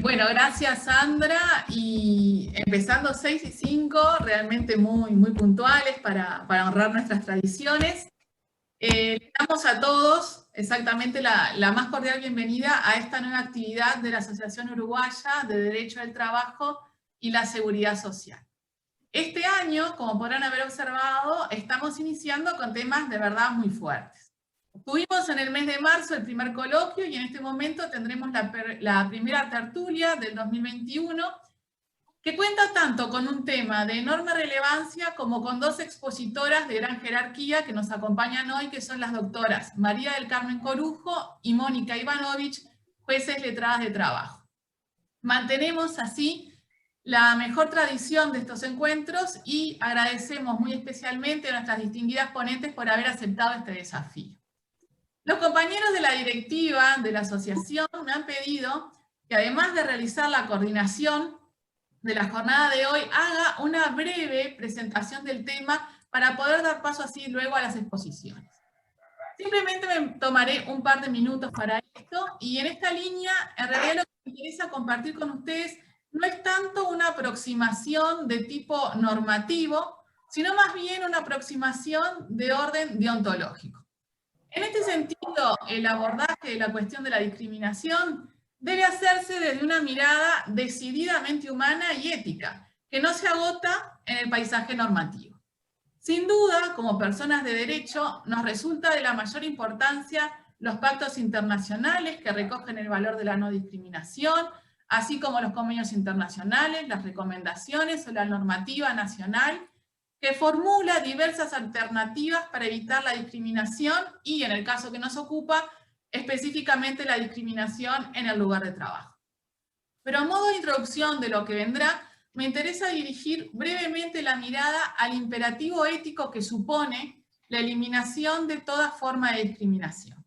Bueno, gracias Sandra, y empezando 6 y 5, realmente muy puntuales para honrar nuestras tradiciones. Le damos a todos exactamente la más cordial bienvenida a esta nueva actividad de la Asociación Uruguaya de Derecho del Trabajo y la Seguridad Social. Este año, como podrán haber observado, estamos iniciando con temas de verdad muy fuertes. Tuvimos en el mes de marzo el primer coloquio y en este momento tendremos la primera tertulia del 2021, que cuenta tanto con un tema de enorme relevancia como con dos expositoras de gran jerarquía que nos acompañan hoy, que son las doctoras María del Carmen Corujo y Mónica Ivanovich, jueces letradas de trabajo. Mantenemos así la mejor tradición de estos encuentros y agradecemos muy especialmente a nuestras distinguidas ponentes por haber aceptado este desafío. Los compañeros de la directiva de la asociación me han pedido que, además de realizar la coordinación de la jornada de hoy, haga una breve presentación del tema para poder dar paso así luego a las exposiciones. Simplemente me tomaré un par de minutos para esto, y en esta línea, en realidad lo que me interesa compartir con ustedes no es tanto una aproximación de tipo normativo, sino más bien una aproximación de orden deontológico. En este sentido, el abordaje de la cuestión de la discriminación debe hacerse desde una mirada decididamente humana y ética, que no se agota en el paisaje normativo. Sin duda, como personas de derecho, nos resulta de la mayor importancia los pactos internacionales que recogen el valor de la no discriminación, así como los convenios internacionales, las recomendaciones o la normativa nacional, que formula diversas alternativas para evitar la discriminación y, en el caso que nos ocupa, específicamente la discriminación en el lugar de trabajo. Pero a modo de introducción de lo que vendrá, me interesa dirigir brevemente la mirada al imperativo ético que supone la eliminación de toda forma de discriminación.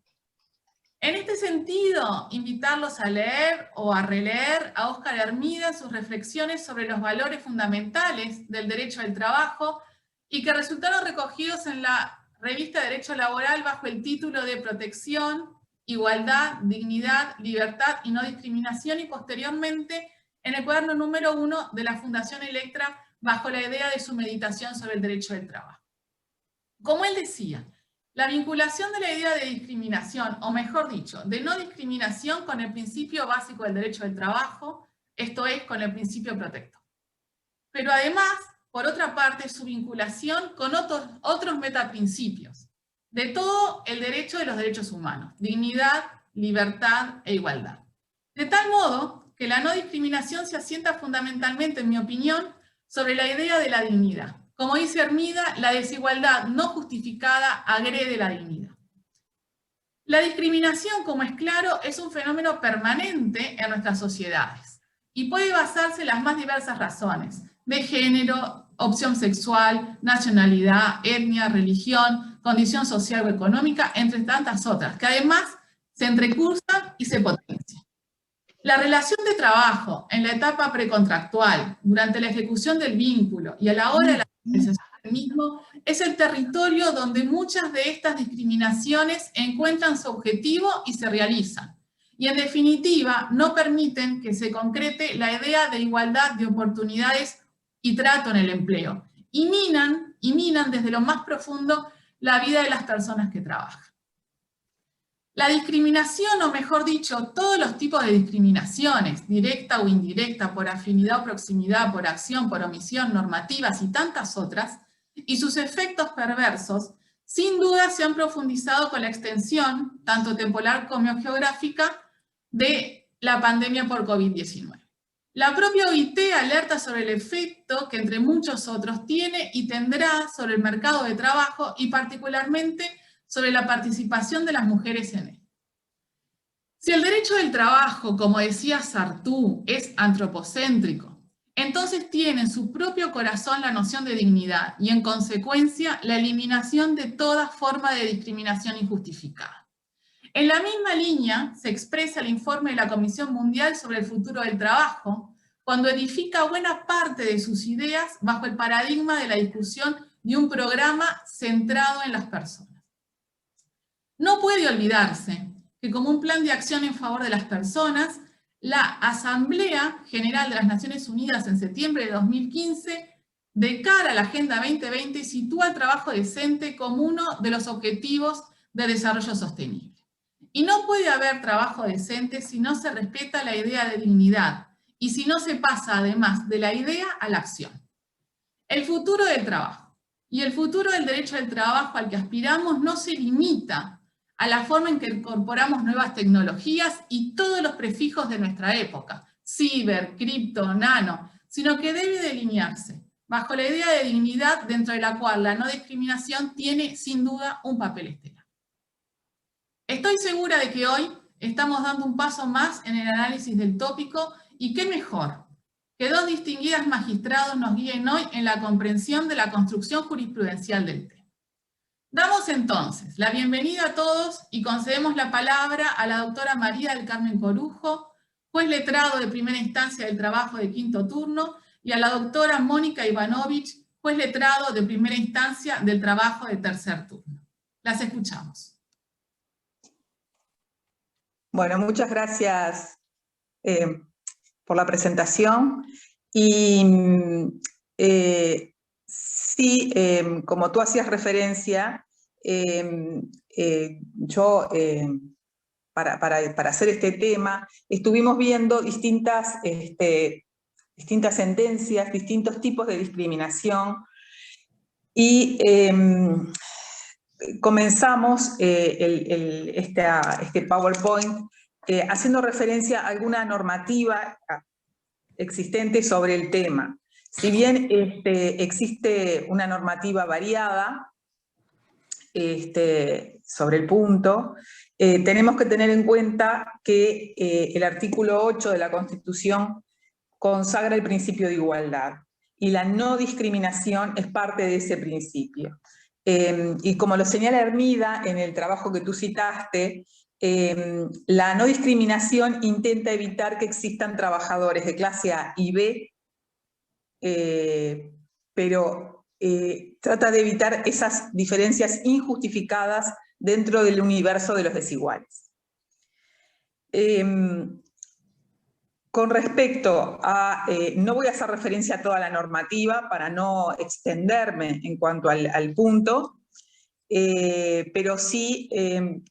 En este sentido, invitarlos a leer o a releer a Óscar Hermida en sus reflexiones sobre los valores fundamentales del derecho al trabajo y que resultaron recogidos en la revista Derecho Laboral bajo el título de Protección, Igualdad, Dignidad, Libertad y No Discriminación, y posteriormente en el cuaderno número 1 de la Fundación Electra bajo la idea de su meditación sobre el derecho del trabajo. Como él decía, la vinculación de la idea de discriminación, o mejor dicho, de no discriminación, con el principio básico del derecho del trabajo, esto es, con el principio protector. Pero además, por otra parte, su vinculación con otros metaprincipios de todo el derecho de los derechos humanos: dignidad, libertad e igualdad. De tal modo que la no discriminación se asienta fundamentalmente, en mi opinión, sobre la idea de la dignidad. Como dice Hermida, la desigualdad no justificada agrede la dignidad. La discriminación, como es claro, es un fenómeno permanente en nuestras sociedades y puede basarse en las más diversas razones: de género, opción sexual, nacionalidad, etnia, religión, condición social o económica, entre tantas otras, que además se entrecruzan y se potencian. La relación de trabajo en la etapa precontractual, durante la ejecución del vínculo y a la hora de la realización del mismo, es el territorio donde muchas de estas discriminaciones encuentran su objetivo y se realizan. Y en definitiva, no permiten que se concrete la idea de igualdad de oportunidades y trato en el empleo. Y minan desde lo más profundo la vida de las personas que trabajan. La discriminación, o mejor dicho, todos los tipos de discriminaciones, directa o indirecta, por afinidad o proximidad, por acción, por omisión, normativas y tantas otras, y sus efectos perversos, sin duda se han profundizado con la extensión, tanto temporal como geográfica, de la pandemia por COVID-19. La propia OIT alerta sobre el efecto que, entre muchos otros, tiene y tendrá sobre el mercado de trabajo y particularmente sobre la participación de las mujeres en él. Si el derecho del trabajo, como decía Sartú, es antropocéntrico, entonces tiene en su propio corazón la noción de dignidad y, en consecuencia, la eliminación de toda forma de discriminación injustificada. En la misma línea se expresa el informe de la Comisión Mundial sobre el Futuro del Trabajo, cuando edifica buena parte de sus ideas bajo el paradigma de la discusión de un programa centrado en las personas. No puede olvidarse que, como un plan de acción en favor de las personas, la Asamblea General de las Naciones Unidas en septiembre de 2015, de cara a la Agenda 2020, sitúa el trabajo decente como uno de los objetivos de desarrollo sostenible. Y no puede haber trabajo decente si no se respeta la idea de dignidad y si no se pasa además de la idea a la acción. El futuro del trabajo y el futuro del derecho al trabajo al que aspiramos no se limita a la forma en que incorporamos nuevas tecnologías y todos los prefijos de nuestra época, ciber, cripto, nano, sino que debe delinearse bajo la idea de dignidad dentro de la cual la no discriminación tiene sin duda un papel estelar. Estoy segura de que hoy estamos dando un paso más en el análisis del tópico y qué mejor que dos distinguidas magistrados nos guíen hoy en la comprensión de la construcción jurisprudencial del tema. Damos entonces la bienvenida a todos y concedemos la palabra a la doctora María del Carmen Corujo, juez letrado de primera instancia del trabajo de quinto turno, y a la doctora Mónica Ivanovich, juez letrado de primera instancia del trabajo de tercer turno. Las escuchamos. Bueno, muchas gracias por la presentación. Y sí, como tú hacías referencia, yo, para hacer este tema, estuvimos viendo distintas sentencias, distintos tipos de discriminación, y comenzamos este PowerPoint haciendo referencia a alguna normativa existente sobre el tema. Si bien existe una normativa variada sobre el punto, tenemos que tener en cuenta que el artículo 8 de la Constitución consagra el principio de igualdad, y la no discriminación es parte de ese principio. Y como lo señala Hermida en el trabajo que tú citaste, la no discriminación intenta evitar que existan trabajadores de clase A y B, pero trata de evitar esas diferencias injustificadas dentro del universo de los desiguales. Con respecto a, no voy a hacer referencia a toda la normativa para no extenderme en cuanto al punto, pero sí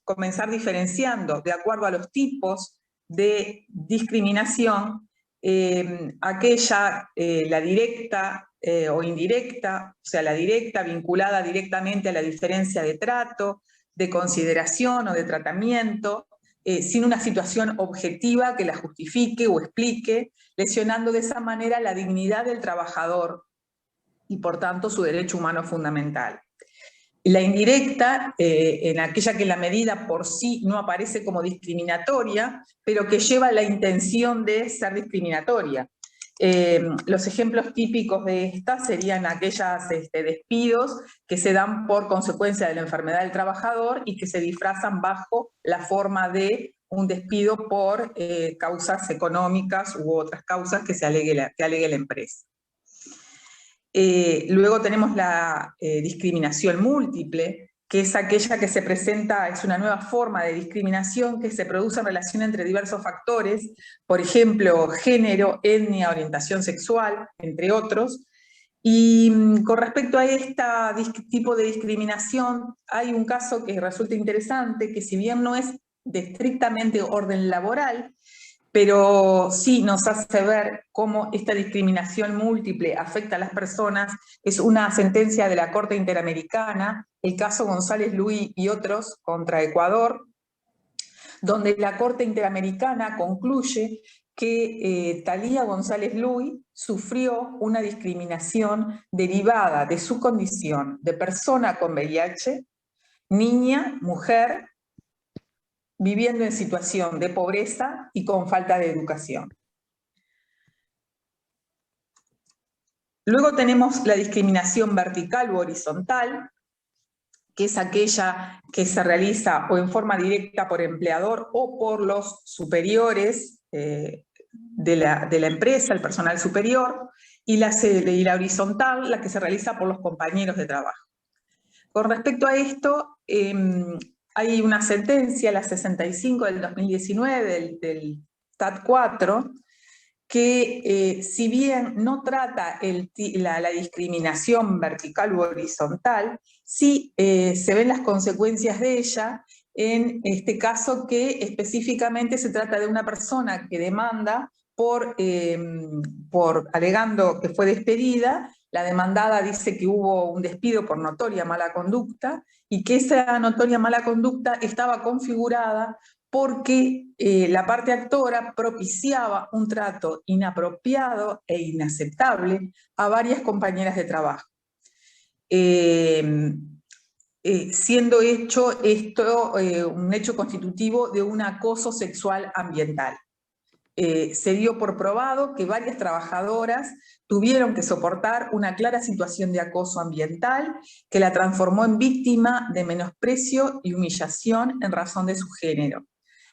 comenzar diferenciando de acuerdo a los tipos de discriminación, aquella, la directa o indirecta, o sea, la directa vinculada directamente a la diferencia de trato, de consideración o de tratamiento, sin una situación objetiva que la justifique o explique, lesionando de esa manera la dignidad del trabajador y por tanto su derecho humano fundamental. La indirecta, en aquella que la medida por sí no aparece como discriminatoria, pero que lleva la intención de ser discriminatoria. Los ejemplos típicos de esta serían aquellos despidos que se dan por consecuencia de la enfermedad del trabajador y que se disfrazan bajo la forma de un despido por causas económicas u otras causas que alegue la empresa. Luego tenemos la discriminación múltiple, que es aquella que se presenta, es una nueva forma de discriminación que se produce en relación entre diversos factores, por ejemplo, género, etnia, orientación sexual, entre otros. Y con respecto a este tipo de discriminación, hay un caso que resulta interesante, que si bien no es de estrictamente orden laboral, pero sí nos hace ver cómo esta discriminación múltiple afecta a las personas. Es una sentencia de la Corte Interamericana, el caso González Luis y otros contra Ecuador, donde la Corte Interamericana concluye que Thalía González Luis sufrió una discriminación derivada de su condición de persona con VIH, niña, mujer, viviendo en situación de pobreza y con falta de educación. Luego tenemos la discriminación vertical u horizontal, que es aquella que se realiza o en forma directa por empleador o por los superiores de la empresa, el personal superior, y la horizontal, la que se realiza por los compañeros de trabajo. Con respecto a esto, hay una sentencia, la 65 del 2019, del STAT 4, que si bien no trata la discriminación vertical u horizontal, sí se ven las consecuencias de ella en este caso, que específicamente se trata de una persona que demanda por alegando que fue despedida. La demandada dice que hubo un despido por notoria mala conducta y que esa notoria mala conducta estaba configurada porque la parte actora propiciaba un trato inapropiado e inaceptable a varias compañeras de trabajo. Siendo esto un hecho constitutivo de un acoso sexual ambiental. Se dio por probado que varias trabajadoras tuvieron que soportar una clara situación de acoso ambiental que la transformó en víctima de menosprecio y humillación en razón de su género.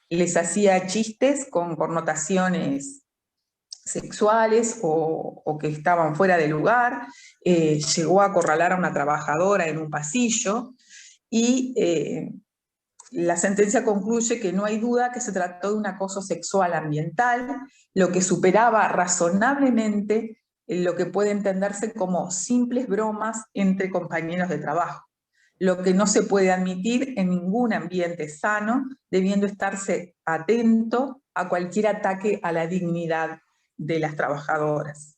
Les hacía chistes con connotaciones sexuales o que estaban fuera de lugar, llegó a acorralar a una trabajadora en un pasillo y la sentencia concluye que no hay duda que se trató de un acoso sexual ambiental, lo que superaba razonablemente lo que puede entenderse como simples bromas entre compañeros de trabajo, lo que no se puede admitir en ningún ambiente sano, debiendo estarse atento a cualquier ataque a la dignidad de las trabajadoras.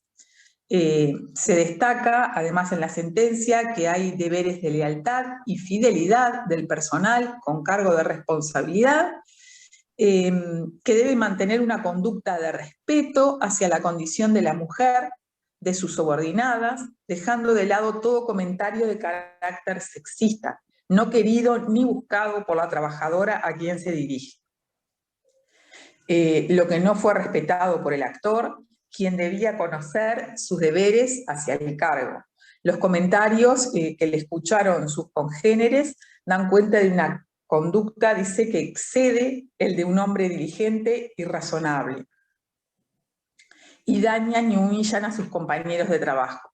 Se destaca, además, en la sentencia que hay deberes de lealtad y fidelidad del personal con cargo de responsabilidad, que debe mantener una conducta de respeto hacia la condición de la mujer, de sus subordinadas, dejando de lado todo comentario de carácter sexista, no querido ni buscado por la trabajadora a quien se dirige. Lo que no fue respetado por el actor, quien debía conocer sus deberes hacia el cargo. Los comentarios que le escucharon sus congéneres dan cuenta de una conducta, dice, que excede el de un hombre diligente y razonable, y dañan y humillan a sus compañeros de trabajo,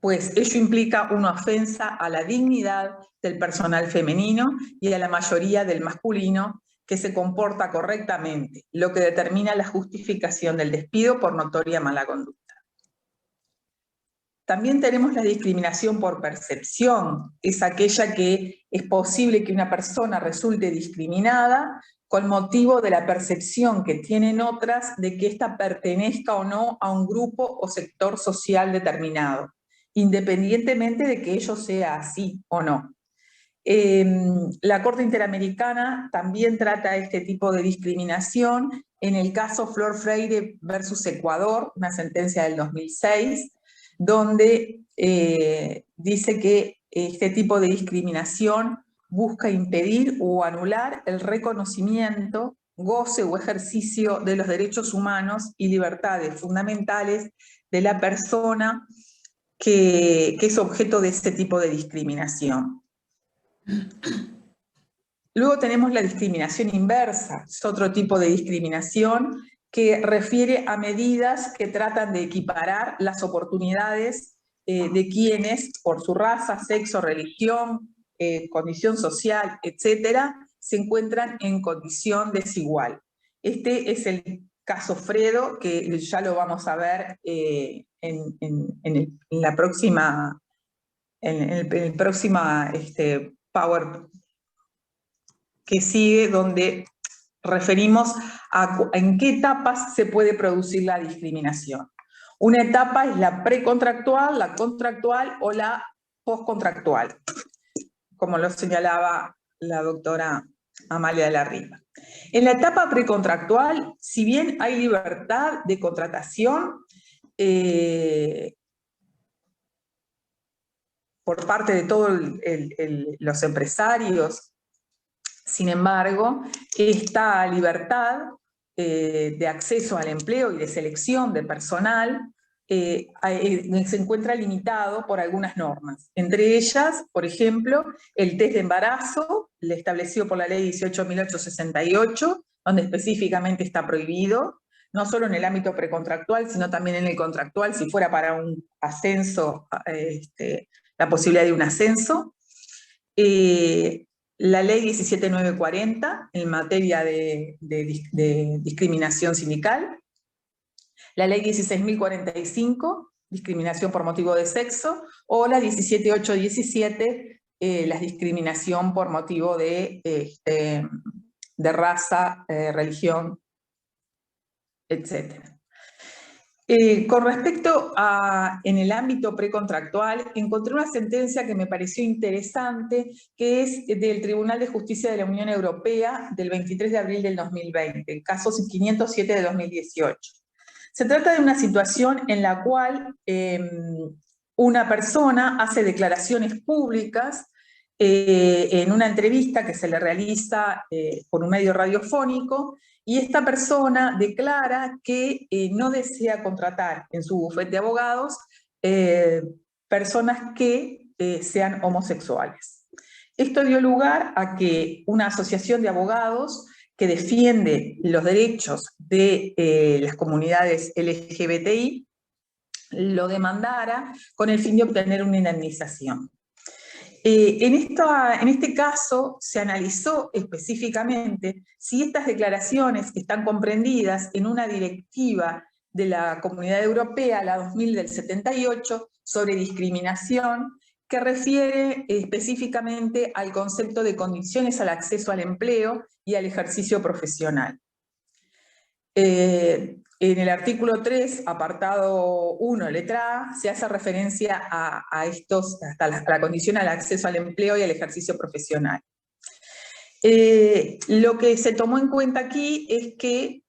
pues ello implica una ofensa a la dignidad del personal femenino y a la mayoría del masculino, que se comporta correctamente, lo que determina la justificación del despido por notoria mala conducta. También tenemos la discriminación por percepción, es aquella que es posible que una persona resulte discriminada con motivo de la percepción que tienen otras de que ésta pertenezca o no a un grupo o sector social determinado, independientemente de que ello sea así o no. La Corte Interamericana también trata este tipo de discriminación en el caso Flor Freire versus Ecuador, una sentencia del 2006, donde dice que este tipo de discriminación busca impedir o anular el reconocimiento, goce o ejercicio de los derechos humanos y libertades fundamentales de la persona que es objeto de este tipo de discriminación. Luego tenemos la discriminación inversa, es otro tipo de discriminación que refiere a medidas que tratan de equiparar las oportunidades de quienes, por su raza, sexo, religión, condición social, etcétera, se encuentran en condición desigual. Este es el caso Fredo, que ya lo vamos a ver en la próxima, en el próxima Power que sigue, donde referimos a en qué etapas se puede producir la discriminación. Una etapa es la precontractual, la contractual o la postcontractual, como lo señalaba la doctora Amalia de la Riva. En la etapa precontractual, si bien hay libertad de contratación por parte de todos los empresarios, sin embargo, esta libertad de acceso al empleo y de selección de personal se encuentra limitado por algunas normas. Entre ellas, por ejemplo, el test de embarazo, establecido por la ley 18.868, donde específicamente está prohibido, no solo en el ámbito precontractual, sino también en el contractual, si fuera para un ascenso, la posibilidad de un ascenso. la ley 17940 en materia de discriminación sindical, la ley 16.045, discriminación por motivo de sexo, o la 17.817, la discriminación por motivo de raza, religión, etc. Con respecto a, en el ámbito precontractual, encontré una sentencia que me pareció interesante, que es del Tribunal de Justicia de la Unión Europea del 23 de abril del 2020, caso 507 de 2018. Se trata de una situación en la cual una persona hace declaraciones públicas en una entrevista que se le realiza por un medio radiofónico, y esta persona declara que no desea contratar en su bufete de abogados personas que sean homosexuales. Esto dio lugar a que una asociación de abogados que defiende los derechos de las comunidades LGBTI lo demandara con el fin de obtener una indemnización. En este caso se analizó específicamente si estas declaraciones que están comprendidas en una directiva de la Comunidad Europea, la 2000 del 78, sobre discriminación, que refiere específicamente al concepto de condiciones al acceso al empleo y al ejercicio profesional. En el artículo 3, apartado 1, letra A, se hace referencia a la condición al acceso al empleo y al ejercicio profesional. Lo que se tomó en cuenta aquí es que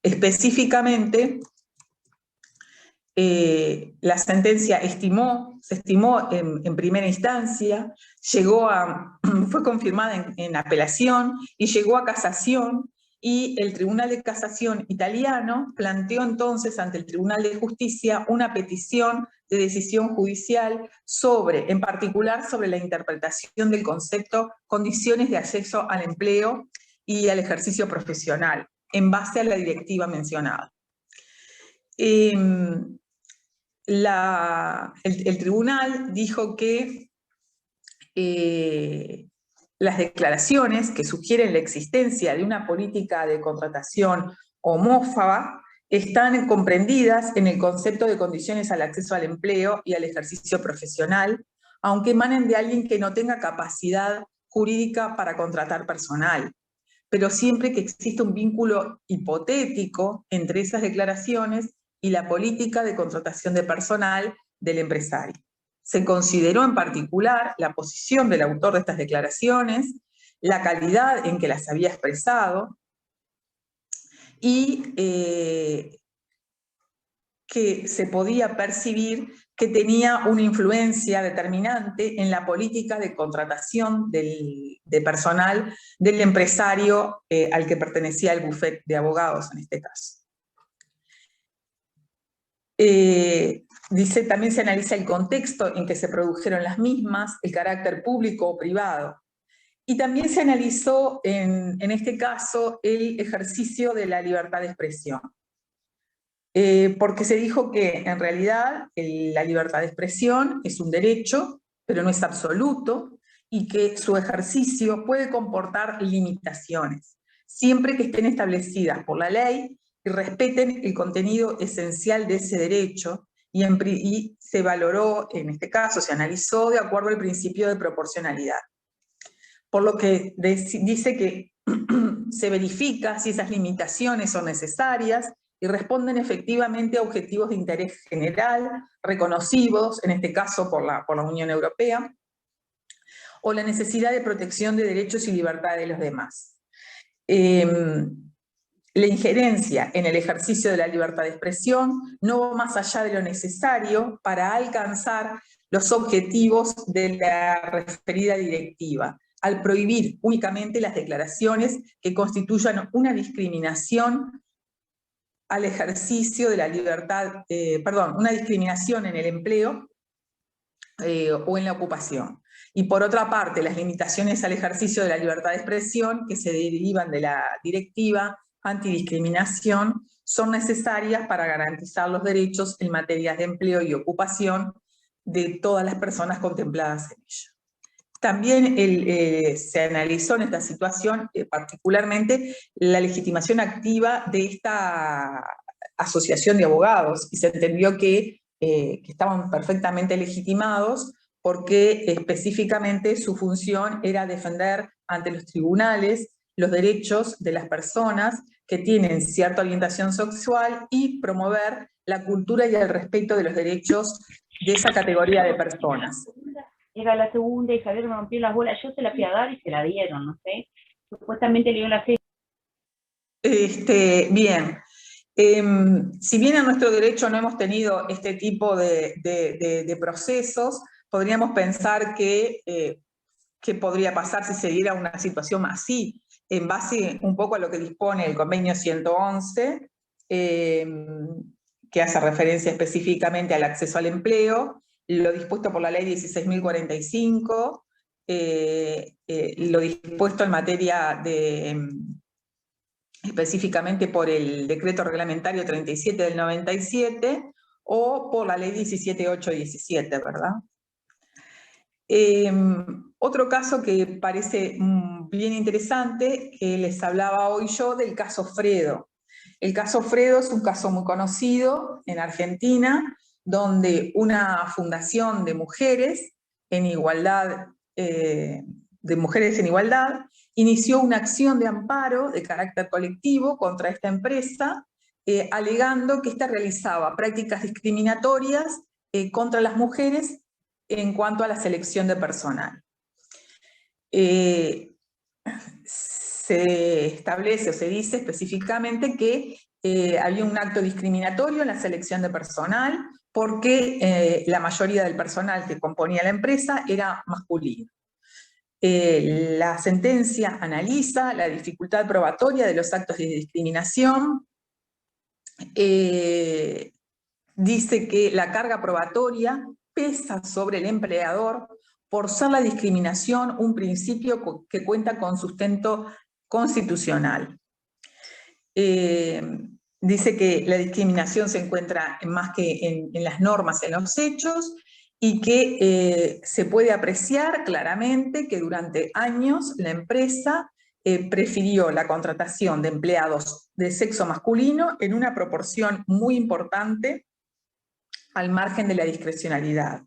específicamente la sentencia se estimó en primera instancia, fue confirmada en apelación y llegó a casación, y el Tribunal de Casación italiano planteó entonces ante el Tribunal de Justicia una petición de decisión judicial en particular sobre la interpretación del concepto condiciones de acceso al empleo y al ejercicio profesional, en base a la directiva mencionada. El tribunal dijo que las declaraciones que sugieren la existencia de una política de contratación homófoba están comprendidas en el concepto de condiciones al acceso al empleo y al ejercicio profesional, aunque emanen de alguien que no tenga capacidad jurídica para contratar personal, pero siempre que exista un vínculo hipotético entre esas declaraciones y la política de contratación de personal del empresario. Se consideró en particular la posición del autor de estas declaraciones, la calidad en que las había expresado, y que se podía percibir que tenía una influencia determinante en la política de contratación de personal del empresario al que pertenecía el bufete de abogados en este caso. También se analiza el contexto en que se produjeron las mismas, el carácter público o privado. Y también se analizó, en este caso, el ejercicio de la libertad de expresión. Porque se dijo que, en realidad, la libertad de expresión es un derecho, pero no es absoluto, y que su ejercicio puede comportar limitaciones, siempre que estén establecidas por la ley y respeten el contenido esencial de ese derecho, y se valoró, en este caso, se analizó de acuerdo al principio de proporcionalidad. Por lo que dice que se verifica si esas limitaciones son necesarias y responden efectivamente a objetivos de interés general, reconocidos, en este caso por la Unión Europea, o la necesidad de protección de derechos y libertades de los demás. La injerencia en el ejercicio de la libertad de expresión no va más allá de lo necesario para alcanzar los objetivos de la referida directiva, al prohibir únicamente las declaraciones que constituyan una discriminación al ejercicio de la libertad, una discriminación en el empleo o en la ocupación. Y por otra parte, las limitaciones al ejercicio de la libertad de expresión que se derivan de la directiva antidiscriminación son necesarias para garantizar los derechos en materia de empleo y ocupación de todas las personas contempladas en ella. También se analizó en esta situación particularmente la legitimación activa de esta asociación de abogados, y se entendió que estaban perfectamente legitimados porque específicamente su función era defender ante los tribunales los derechos de las personas que tienen cierta orientación sexual y promover la cultura y el respeto de los derechos de esa categoría de personas. Era la segunda y Javier me rompió las bolas. Yo se la fui a dar y se la dieron, no sé. Supuestamente le dio la fe. Bien. Si bien en nuestro derecho no hemos tenido este tipo de procesos, podríamos pensar que qué podría pasar si se diera una situación así, en base un poco a lo que dispone el convenio 111, que hace referencia específicamente al acceso al empleo, lo dispuesto por la ley 16.045, lo dispuesto en materia de, específicamente por el decreto reglamentario 37 del 97, o por la ley 17.817, ¿verdad? Otro caso que parece bien interesante, que les hablaba hoy yo, del caso Fredo. El caso Fredo es un caso muy conocido en Argentina, donde una fundación de mujeres en igualdad, inició una acción de amparo de carácter colectivo contra esta empresa, alegando que ésta realizaba prácticas discriminatorias contra las mujeres en cuanto a la selección de personal. Se establece o se dice específicamente que había un acto discriminatorio en la selección de personal porque la mayoría del personal que componía la empresa era masculino. La sentencia analiza la dificultad probatoria de los actos de discriminación, dice que la carga probatoria pesa sobre el empleador por ser la discriminación un principio que cuenta con sustento constitucional. Dice que la discriminación se encuentra más que en las normas, en los hechos, y que se puede apreciar claramente que durante años la empresa prefirió la contratación de empleados de sexo masculino en una proporción muy importante al margen de la discrecionalidad.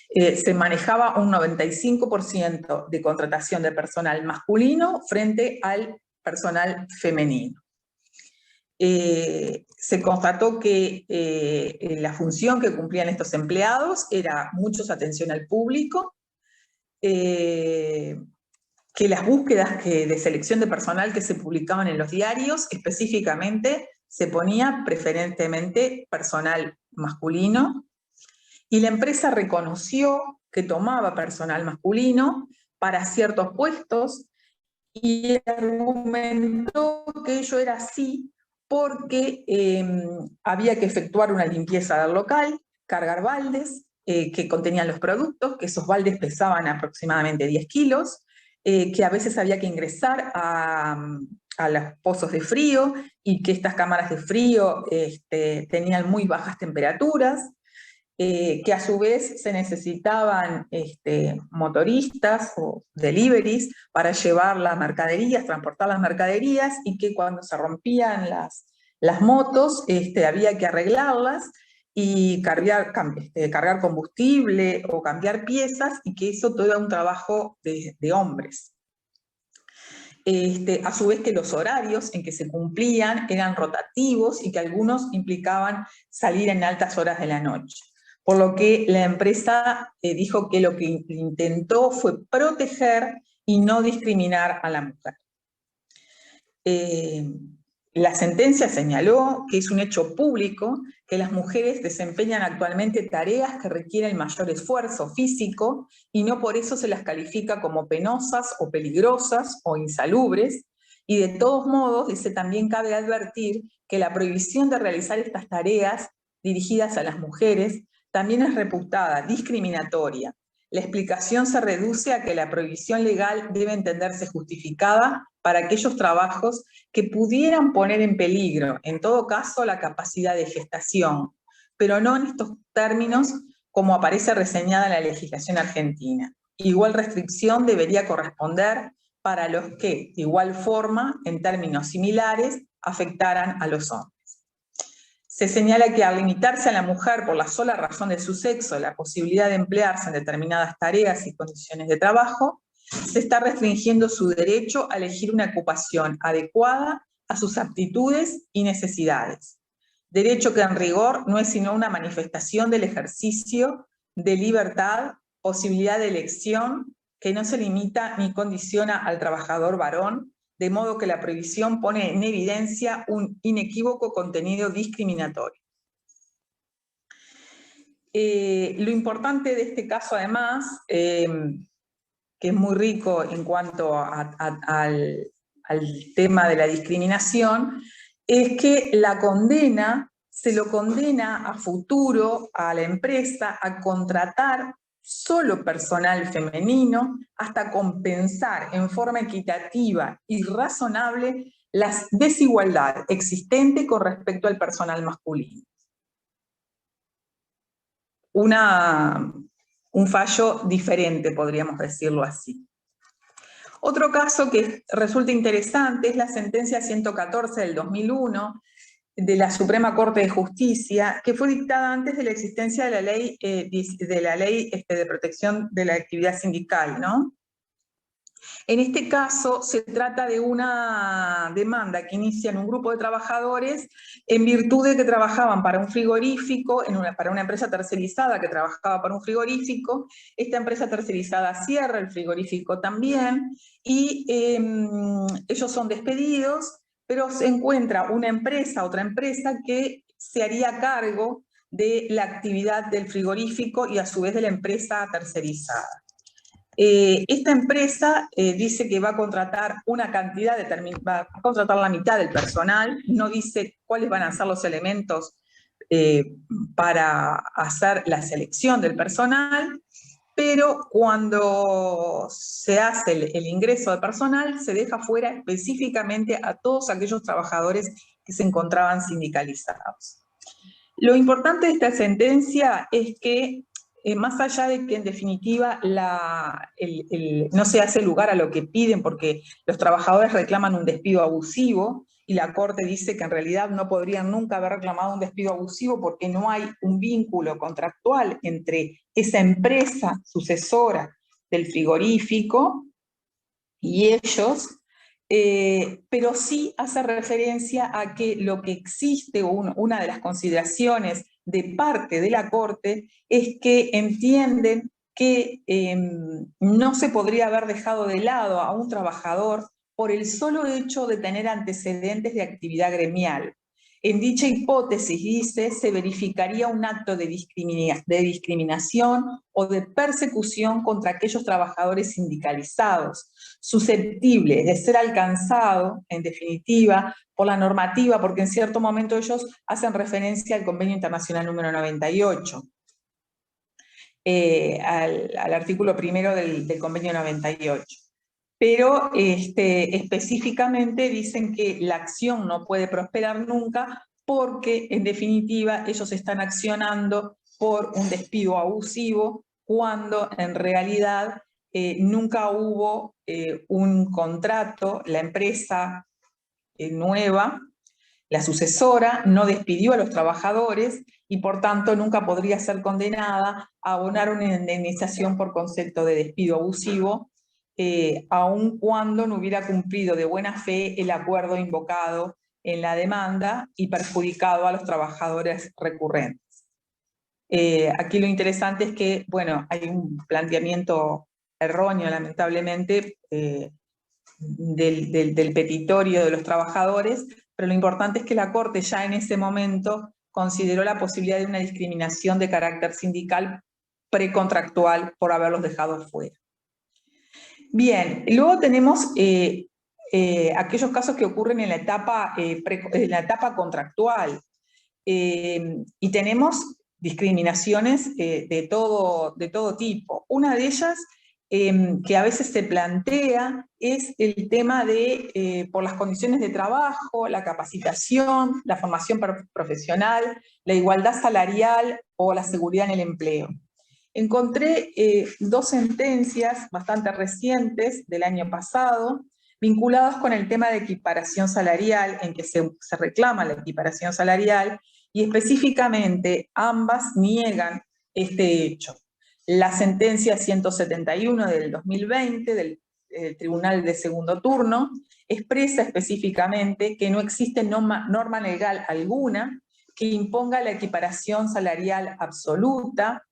Se manejaba un 95% de contratación de personal masculino frente al personal femenino. Se constató que la función que cumplían estos empleados era mucha atención al público, que las búsquedas de selección de personal que se publicaban en los diarios específicamente se ponía preferentemente personal masculino, y la empresa reconoció que tomaba personal masculino para ciertos puestos y argumentó que ello era así porque había que efectuar una limpieza del local, cargar baldes que contenían los productos, que esos baldes pesaban aproximadamente 10 kilos, que a veces había que ingresar a los pozos de frío y que estas cámaras de frío tenían muy bajas temperaturas, que a su vez se necesitaban motoristas o deliveries para llevar las mercaderías, transportar las mercaderías, y que cuando se rompían las motos había que arreglarlas y cargar combustible o cambiar piezas, y que eso todo era un trabajo de hombres. A su vez que los horarios en que se cumplían eran rotativos y que algunos implicaban salir en altas horas de la noche. Por lo que la empresa dijo que lo que intentó fue proteger y no discriminar a la mujer. La sentencia señaló que es un hecho público que las mujeres desempeñan actualmente tareas que requieren mayor esfuerzo físico y no por eso se las califica como penosas o peligrosas o insalubres, y de todos modos, dice, también cabe advertir que la prohibición de realizar estas tareas dirigidas a las mujeres también es reputada discriminatoria. La explicación se reduce a que la prohibición legal debe entenderse justificada para aquellos trabajos que pudieran poner en peligro, en todo caso, la capacidad de gestación, pero no en estos términos como aparece reseñada en la legislación argentina. igual restricción debería corresponder para los que, de igual forma, en términos similares, afectaran a los hombres. Se señala que al limitarse a la mujer por la sola razón de su sexo la posibilidad de emplearse en determinadas tareas y condiciones de trabajo, se está restringiendo su derecho a elegir una ocupación adecuada a sus aptitudes y necesidades. Derecho que en rigor no es sino una manifestación del ejercicio de libertad, posibilidad de elección, que no se limita ni condiciona al trabajador varón, de modo que la prohibición pone en evidencia un inequívoco contenido discriminatorio. Lo importante de este caso, además, que es muy rico en cuanto al tema de la discriminación, es que la condena, se lo condena a futuro a la empresa a contratar solo personal femenino hasta compensar en forma equitativa y razonable la desigualdad existente con respecto al personal masculino. Un fallo diferente, podríamos decirlo así. Otro caso que resulta interesante es la sentencia 114 del 2001 de la Suprema Corte de Justicia, que fue dictada antes de la existencia de la ley, de protección de la actividad sindical, ¿no? En este caso se trata de una demanda que inicia en un grupo de trabajadores en virtud de que trabajaban para un frigorífico, para una empresa tercerizada que trabajaba para un frigorífico. Esta empresa tercerizada cierra, el frigorífico también, y ellos son despedidos, pero se encuentra otra empresa que se haría cargo de la actividad del frigorífico y a su vez de la empresa tercerizada. Esta empresa dice que va a contratar una cantidad va a contratar la mitad del personal, no dice cuáles van a ser los elementos para hacer la selección del personal, pero cuando se hace el ingreso de personal, se deja fuera específicamente a todos aquellos trabajadores que se encontraban sindicalizados. Lo importante de esta sentencia es que, más allá de que en definitiva no se hace lugar a lo que piden porque los trabajadores reclaman un despido abusivo, y la Corte dice que en realidad no podrían nunca haber reclamado un despido abusivo porque no hay un vínculo contractual entre esa empresa sucesora del frigorífico y ellos, pero sí hace referencia a que lo que existe, una de las consideraciones de parte de la Corte, es que entienden que no se podría haber dejado de lado a un trabajador por el solo hecho de tener antecedentes de actividad gremial. En dicha hipótesis, dice, se verificaría un acto de discriminación o de persecución contra aquellos trabajadores sindicalizados, susceptibles de ser alcanzado, en definitiva, por la normativa, porque en cierto momento ellos hacen referencia al Convenio Internacional número 98, al artículo primero del Convenio 98. Pero específicamente dicen que la acción no puede prosperar nunca porque, en definitiva, ellos están accionando por un despido abusivo cuando en realidad nunca hubo un contrato. La empresa nueva, la sucesora, no despidió a los trabajadores y por tanto nunca podría ser condenada a abonar una indemnización por concepto de despido abusivo, aun cuando no hubiera cumplido de buena fe el acuerdo invocado en la demanda y perjudicado a los trabajadores recurrentes. Aquí lo interesante es que, bueno, hay un planteamiento erróneo, lamentablemente, del petitorio de los trabajadores, pero lo importante es que la Corte ya en ese momento consideró la posibilidad de una discriminación de carácter sindical precontractual por haberlos dejado fuera. Bien, luego tenemos aquellos casos que ocurren en la etapa contractual, y tenemos discriminaciones de todo tipo. Una de ellas que a veces se plantea es el tema de, por las condiciones de trabajo, la capacitación, la formación profesional, la igualdad salarial o la seguridad en el empleo. Encontré dos sentencias bastante recientes del año pasado, vinculadas con el tema de equiparación salarial, en que se reclama la equiparación salarial, y específicamente ambas niegan este hecho. La sentencia 171 del 2020 del Tribunal de Segundo Turno expresa específicamente que no existe norma legal alguna que imponga la equiparación salarial absoluta,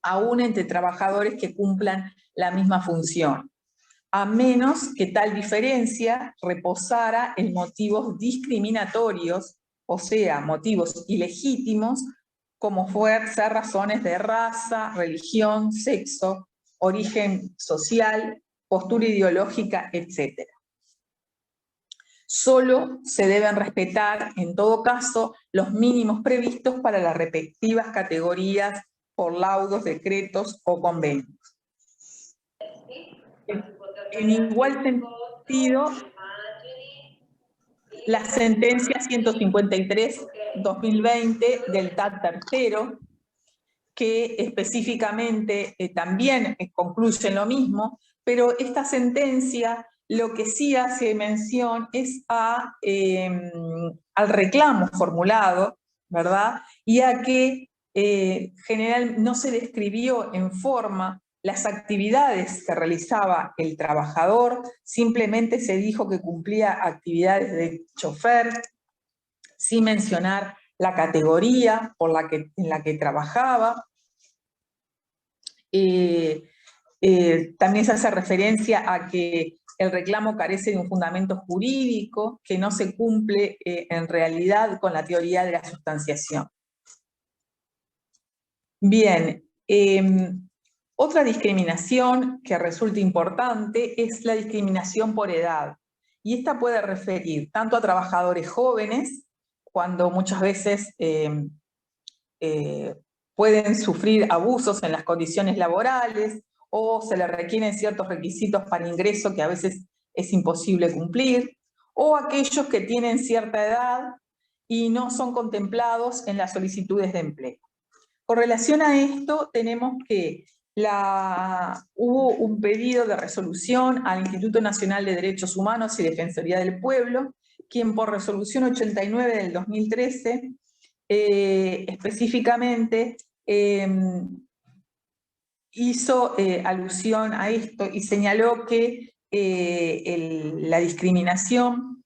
aún entre trabajadores que cumplan la misma función, a menos que tal diferencia reposara en motivos discriminatorios, o sea, motivos ilegítimos, como fuerza, razones de raza, religión, sexo, origen social, postura ideológica, etc. Solo se deben respetar, en todo caso, los mínimos previstos para las respectivas categorías por laudos, decretos o convenios. En igual sentido, la sentencia 153/2020 del TAT tercero, que específicamente también concluye lo mismo, pero esta sentencia lo que sí hace mención es al reclamo formulado, ¿verdad? Y a que general no se describió en forma las actividades que realizaba el trabajador, simplemente se dijo que cumplía actividades de chofer, sin mencionar la categoría en la que trabajaba. También se hace referencia a que el reclamo carece de un fundamento jurídico, que no se cumple en realidad con la teoría de la sustanciación. Bien, otra discriminación que resulta importante es la discriminación por edad. Y esta puede referir tanto a trabajadores jóvenes, cuando muchas veces pueden sufrir abusos en las condiciones laborales, o se les requieren ciertos requisitos para ingreso que a veces es imposible cumplir, o aquellos que tienen cierta edad y no son contemplados en las solicitudes de empleo. Con relación a esto, tenemos que hubo un pedido de resolución al Instituto Nacional de Derechos Humanos y Defensoría del Pueblo, quien por resolución 89 del 2013, específicamente hizo alusión a esto y señaló que la discriminación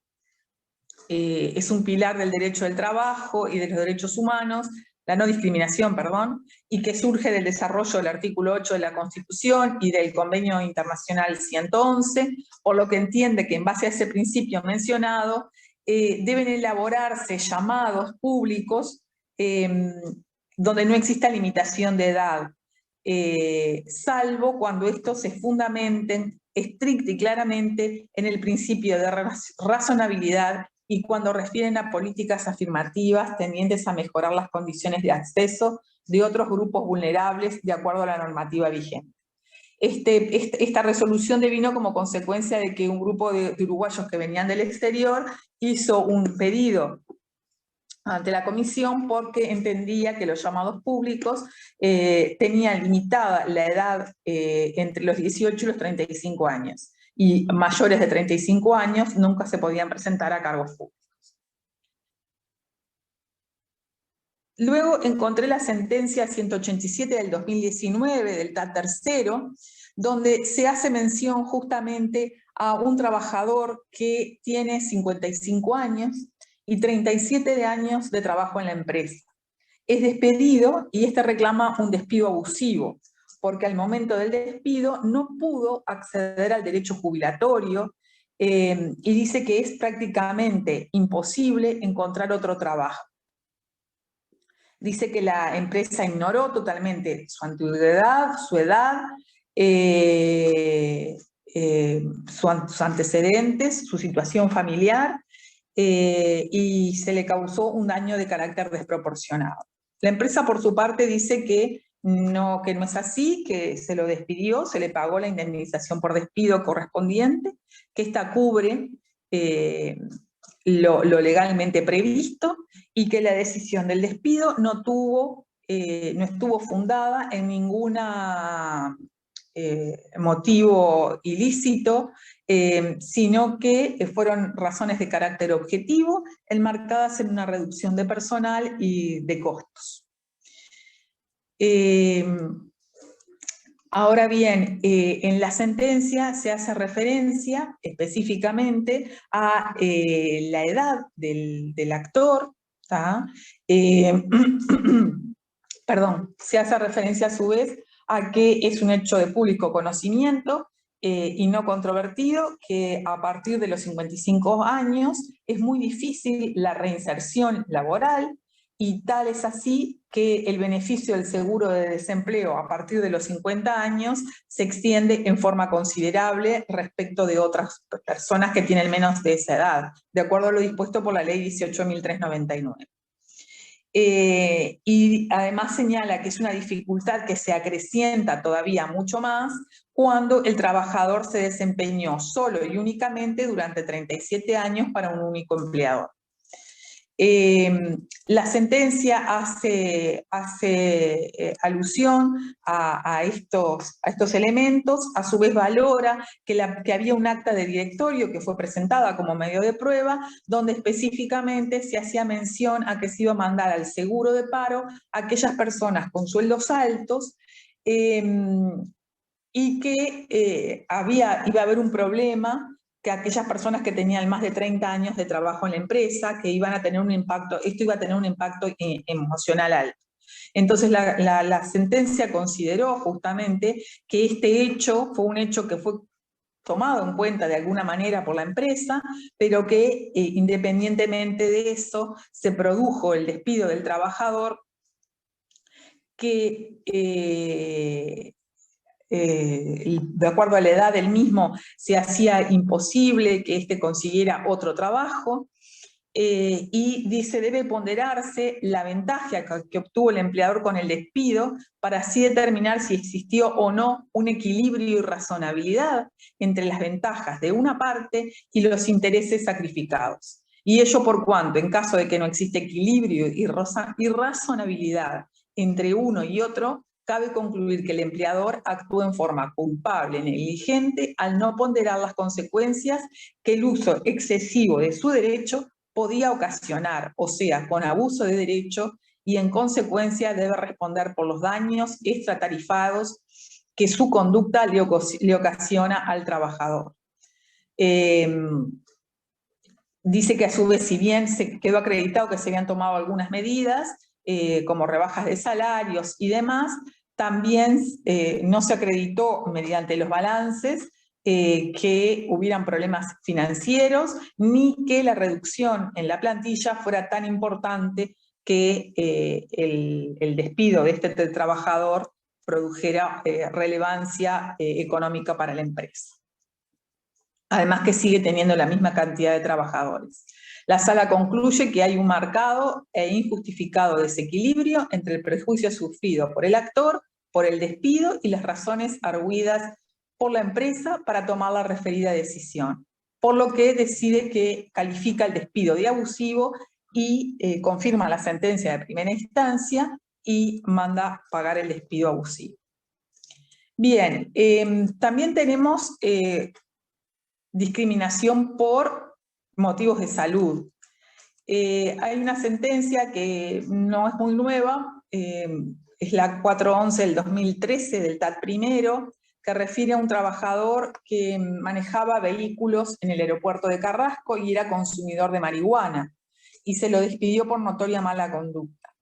es un pilar del derecho del trabajo y de los derechos humanos, la no discriminación, perdón, y que surge del desarrollo del artículo 8 de la Constitución y del Convenio Internacional 111, por lo que entiende que en base a ese principio mencionado, deben elaborarse llamados públicos donde no exista limitación de edad, salvo cuando estos se fundamenten estricta y claramente en el principio de razonabilidad y cuando refieren a políticas afirmativas tendientes a mejorar las condiciones de acceso de otros grupos vulnerables de acuerdo a la normativa vigente. Esta resolución devino como consecuencia de que un grupo de uruguayos que venían del exterior hizo un pedido ante la comisión porque entendía que los llamados públicos tenían limitada la edad entre los 18 y los 35 años, y mayores de 35 años nunca se podían presentar a cargos públicos. Luego encontré la sentencia 187 del 2019 del TAT tercero, donde se hace mención justamente a un trabajador que tiene 55 años y 37 años de trabajo en la empresa. Es despedido y reclama un despido abusivo, porque al momento del despido no pudo acceder al derecho jubilatorio y dice que es prácticamente imposible encontrar otro trabajo. Dice que la empresa ignoró totalmente su antigüedad, su edad, sus antecedentes, su situación familiar, y se le causó un daño de carácter desproporcionado. La empresa, por su parte, dice que no es así, que se lo despidió, se le pagó la indemnización por despido correspondiente, que esta cubre lo legalmente previsto, y que la decisión del despido no tuvo no estuvo fundada en ningún motivo ilícito, sino que fueron razones de carácter objetivo, enmarcadas en una reducción de personal y de costos. Ahora bien, en la sentencia se hace referencia específicamente a la edad del actor, perdón, se hace referencia a su vez a que es un hecho de público conocimiento y no controvertido, que a partir de los 55 años es muy difícil la reinserción laboral, y tal es así que el beneficio del seguro de desempleo a partir de los 50 años se extiende en forma considerable respecto de otras personas que tienen menos de esa edad, de acuerdo a lo dispuesto por la ley 18.399. Y además señala que es una dificultad que se acrecienta todavía mucho más cuando el trabajador se desempeñó solo y únicamente durante 37 años para un único empleador. La sentencia hace alusión a estos elementos, a su vez valora que había un acta de directorio que fue presentada como medio de prueba, donde específicamente se hacía mención a que se iba a mandar al seguro de paro a aquellas personas con sueldos altos, y que iba a haber un problema, que aquellas personas que tenían más de 30 años de trabajo en la empresa, que iban a tener un impacto, esto iba a tener un impacto emocional alto. Entonces la sentencia consideró justamente que este hecho fue un hecho que fue tomado en cuenta de alguna manera por la empresa, pero que independientemente de eso se produjo el despido del trabajador, que de acuerdo a la edad del mismo, se hacía imposible que éste consiguiera otro trabajo, y dice, debe ponderarse la ventaja que obtuvo el empleador con el despido para así determinar si existió o no un equilibrio y razonabilidad entre las ventajas de una parte y los intereses sacrificados. Y ello por cuanto, en caso de que no existe equilibrio y razonabilidad entre uno y otro, cabe concluir que el empleador actúa en forma culpable, negligente, al no ponderar las consecuencias que el uso excesivo de su derecho podía ocasionar, o sea, con abuso de derecho, y en consecuencia debe responder por los daños extratarifados que su conducta le ocasiona al trabajador. Dice que a su vez, si bien se quedó acreditado que se habían tomado algunas medidas, como rebajas de salarios y demás, también no se acreditó mediante los balances que hubieran problemas financieros, ni que la reducción en la plantilla fuera tan importante que el despido de este trabajador produjera relevancia económica para la empresa. Además que sigue teniendo la misma cantidad de trabajadores. La sala concluye que hay un marcado e injustificado desequilibrio entre el perjuicio sufrido por el actor, por el despido y las razones arguidas por la empresa para tomar la referida decisión, por lo que decide que califica el despido de abusivo y confirma la sentencia de primera instancia y manda pagar el despido abusivo. Bien, también tenemos discriminación por motivos de salud. Hay una sentencia que no es muy nueva, es la 411 del 2013 del TAT primero, que refiere a un trabajador que manejaba vehículos en el aeropuerto de Carrasco y era consumidor de marihuana, y se lo despidió por notoria mala conducta.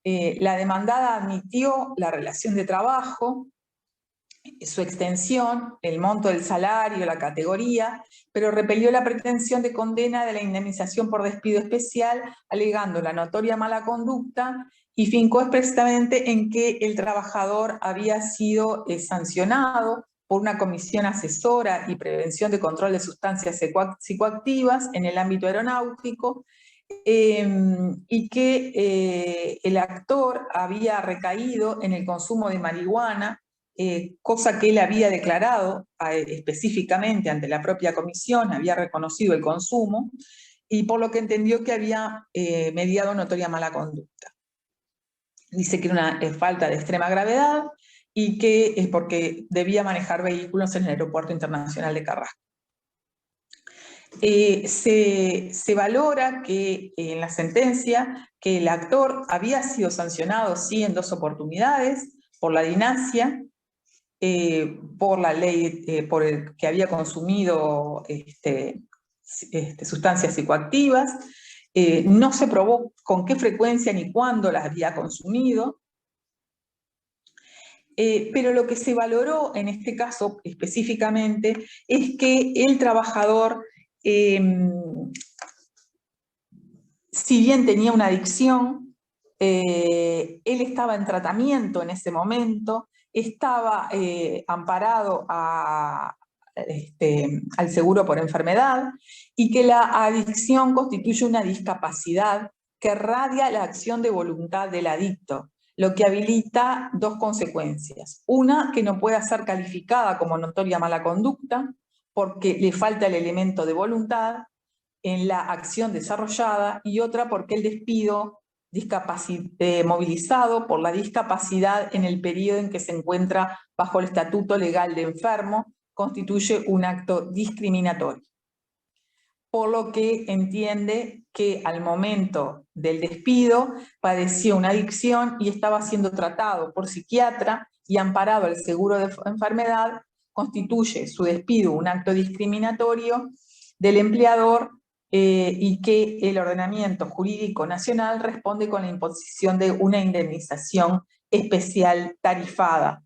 La demandada admitió la relación de trabajo, su extensión, el monto del salario, la categoría, pero repelió la pretensión de condena de la indemnización por despido especial, alegando la notoria mala conducta, y fincó expresamente en que el trabajador había sido sancionado por una comisión asesora y prevención de control de sustancias psicoactivas en el ámbito aeronáutico, y que el actor había recaído en el consumo de marihuana, cosa que él había declarado específicamente ante la propia comisión, había reconocido el consumo, y por lo que entendió que había mediado notoria mala conducta. dice que era una falta de extrema gravedad y que es porque debía manejar vehículos en el Aeropuerto Internacional de Carrasco. Se valora que en la sentencia que el actor había sido sancionado, sí, en 2 oportunidades, por la DINASIA, por la ley, por el que había consumido sustancias psicoactivas. No se probó con qué frecuencia ni cuándo las había consumido. Pero lo que se valoró en este caso específicamente es que el trabajador, si bien tenía una adicción, él estaba en tratamiento en ese momento, estaba amparado al seguro por enfermedad, y que la adicción constituye una discapacidad que radia la acción de voluntad del adicto, lo que habilita 2 consecuencias. Una, que no pueda ser calificada como notoria mala conducta, porque le falta el elemento de voluntad en la acción desarrollada, y otra, porque el despido movilizado por la discapacidad en el periodo en que se encuentra bajo el estatuto legal de enfermo, constituye un acto discriminatorio. Por lo que entiende que al momento del despido padeció una adicción y estaba siendo tratado por psiquiatra y amparado al seguro de enfermedad, constituye su despido un acto discriminatorio del empleador, y que el ordenamiento jurídico nacional responde con la imposición de una indemnización especial tarifada,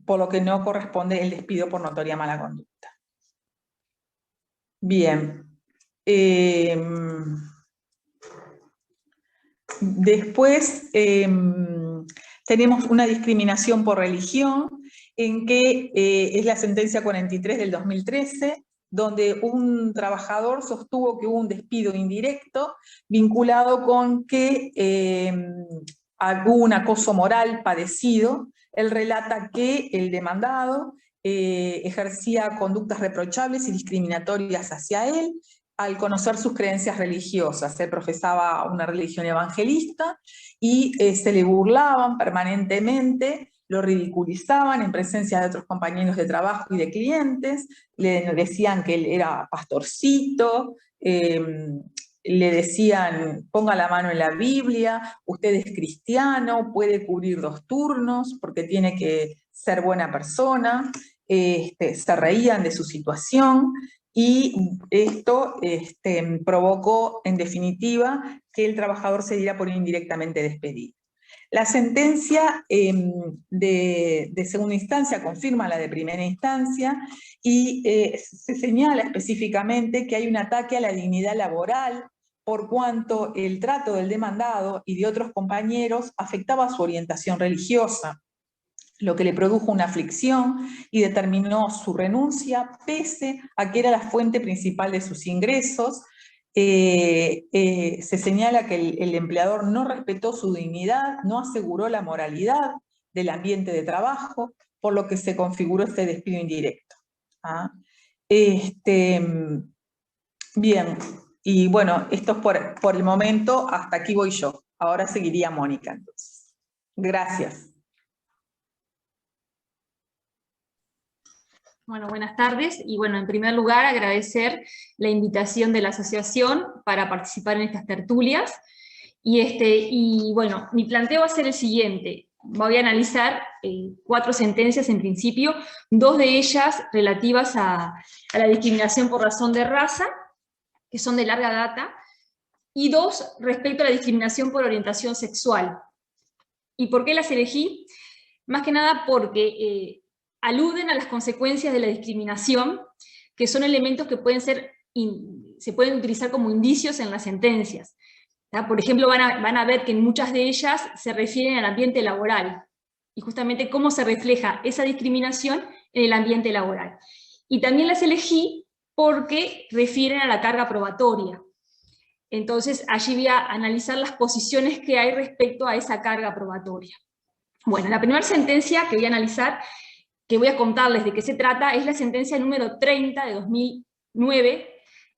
por lo que no corresponde el despido por notoria mala conducta. Bien. Después tenemos una discriminación por religión, en que es la sentencia 43 del 2013, donde un trabajador sostuvo que hubo un despido indirecto vinculado con que hubo un acoso moral padecido. Él relata que el demandado ejercía conductas reprochables y discriminatorias hacia él al conocer sus creencias religiosas. Él profesaba una religión evangelista y se le burlaban permanentemente, lo ridiculizaban en presencia de otros compañeros de trabajo y de clientes, le decían que él era pastorcito, le decían, ponga la mano en la Biblia, usted es cristiano, puede cubrir 2 turnos porque tiene que ser buena persona. Se reían de su situación, y esto provocó, en definitiva, que el trabajador se diera por indirectamente despedido. La sentencia de segunda instancia confirma la de primera instancia, y se señala específicamente que hay un ataque a la dignidad laboral por cuanto el trato del demandado y de otros compañeros afectaba su orientación religiosa, lo que le produjo una aflicción y determinó su renuncia, pese a que era la fuente principal de sus ingresos. Se señala que el empleador no respetó su dignidad, no aseguró la moralidad del ambiente de trabajo, por lo que se configuró este despido indirecto. Bien, y bueno, esto es por el momento, hasta aquí voy yo. Ahora seguiría Mónica, entonces. Gracias. Bueno, buenas tardes, y bueno, en primer lugar agradecer la invitación de la asociación para participar en estas tertulias, y bueno, mi planteo va a ser el siguiente. Voy a analizar 4 sentencias en principio, 2 de ellas relativas a la discriminación por razón de raza, que son de larga data, y 2 respecto a la discriminación por orientación sexual. ¿Y por qué las elegí? Más que nada porque aluden a las consecuencias de la discriminación, que son elementos que se pueden utilizar como indicios en las sentencias. Por ejemplo, van a ver que en muchas de ellas se refieren al ambiente laboral, y justamente cómo se refleja esa discriminación en el ambiente laboral. Y también las elegí porque refieren a la carga probatoria. Entonces, allí voy a analizar las posiciones que hay respecto a esa carga probatoria. Bueno, la primera sentencia que voy a analizar, que voy a contarles de qué se trata, es la sentencia número 30 de 2009,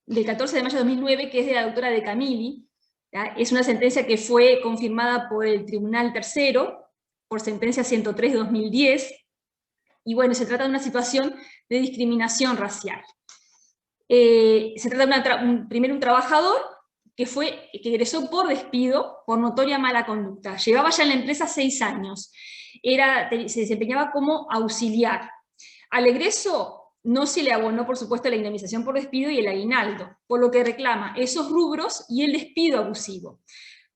del 14 de mayo de 2009, que es de la doctora De Camilli, ¿ya? Es una sentencia que fue confirmada por el Tribunal Tercero, por sentencia 103 de 2010, y bueno, se trata de una situación de discriminación racial. Se trata de primero un trabajador que egresó por despido, por notoria mala conducta. Llevaba ya en la empresa 6 años. Se desempeñaba como auxiliar. Al egreso no se le abonó, por supuesto, la indemnización por despido y el aguinaldo, por lo que reclama esos rubros y el despido abusivo,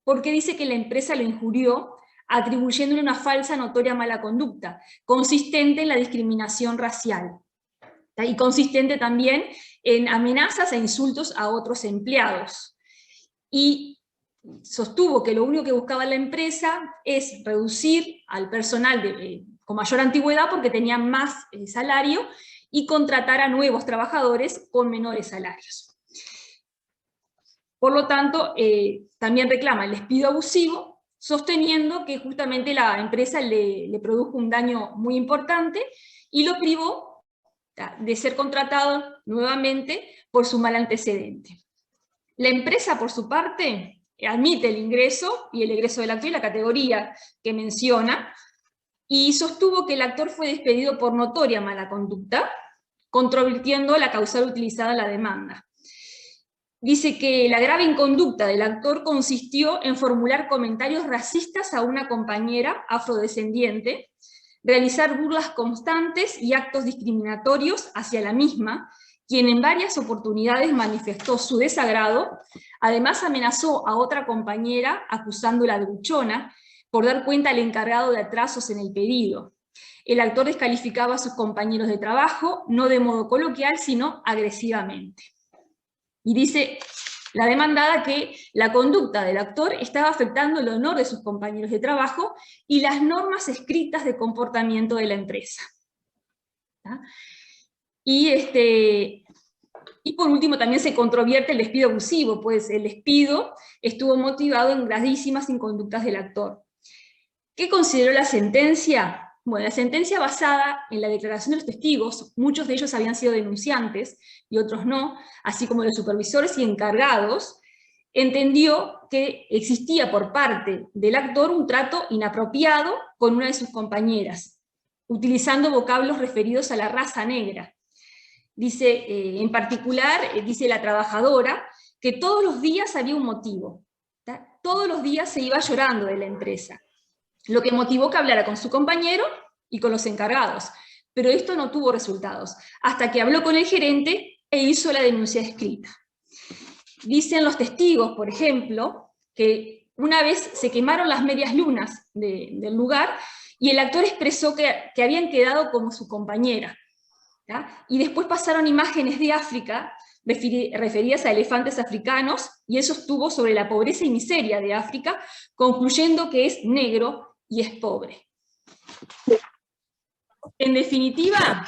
porque dice que la empresa lo injurió atribuyéndole una falsa notoria mala conducta, consistente en la discriminación racial, y consistente también en amenazas e insultos a otros empleados. Y sostuvo que lo único que buscaba la empresa es reducir al personal con mayor antigüedad porque tenían más salario y contratar a nuevos trabajadores con menores salarios. Por lo tanto, también reclama el despido abusivo, sosteniendo que justamente la empresa le produjo un daño muy importante y lo privó de ser contratado nuevamente por su mal antecedente. La empresa, por su parte, admite el ingreso y el egreso del actor y la categoría que menciona, y sostuvo que el actor fue despedido por notoria mala conducta, controvirtiendo la causal utilizada en la demanda. Dice que la grave inconducta del actor consistió en formular comentarios racistas a una compañera afrodescendiente, realizar burlas constantes y actos discriminatorios hacia la misma, quien en varias oportunidades manifestó su desagrado. Además amenazó a otra compañera acusándola de buchona por dar cuenta al encargado de atrasos en el pedido. El actor descalificaba a sus compañeros de trabajo, no de modo coloquial, sino agresivamente. Y dice la demandada que la conducta del actor estaba afectando el honor de sus compañeros de trabajo y las normas escritas de comportamiento de la empresa. ¿Ah? Y por último también se controvierte el despido abusivo, pues el despido estuvo motivado en gravísimas inconductas del actor. ¿Qué consideró la sentencia? Bueno, la sentencia basada en la declaración de los testigos, muchos de ellos habían sido denunciantes y otros no, así como los supervisores y encargados, entendió que existía por parte del actor un trato inapropiado con una de sus compañeras, utilizando vocablos referidos a la raza negra. Dice, en particular, dice la trabajadora, que todos los días había un motivo, ¿tá? Todos los días se iba llorando de la empresa, lo que motivó que hablara con su compañero y con los encargados, pero esto no tuvo resultados, hasta que habló con el gerente e hizo la denuncia escrita. Dicen los testigos, por ejemplo, que una vez se quemaron las medias lunas del lugar y el actor expresó que habían quedado como su compañera, ¿tá? Y después pasaron imágenes de África referidas a elefantes africanos, y eso estuvo sobre la pobreza y miseria de África, concluyendo que es negro y es pobre. En definitiva,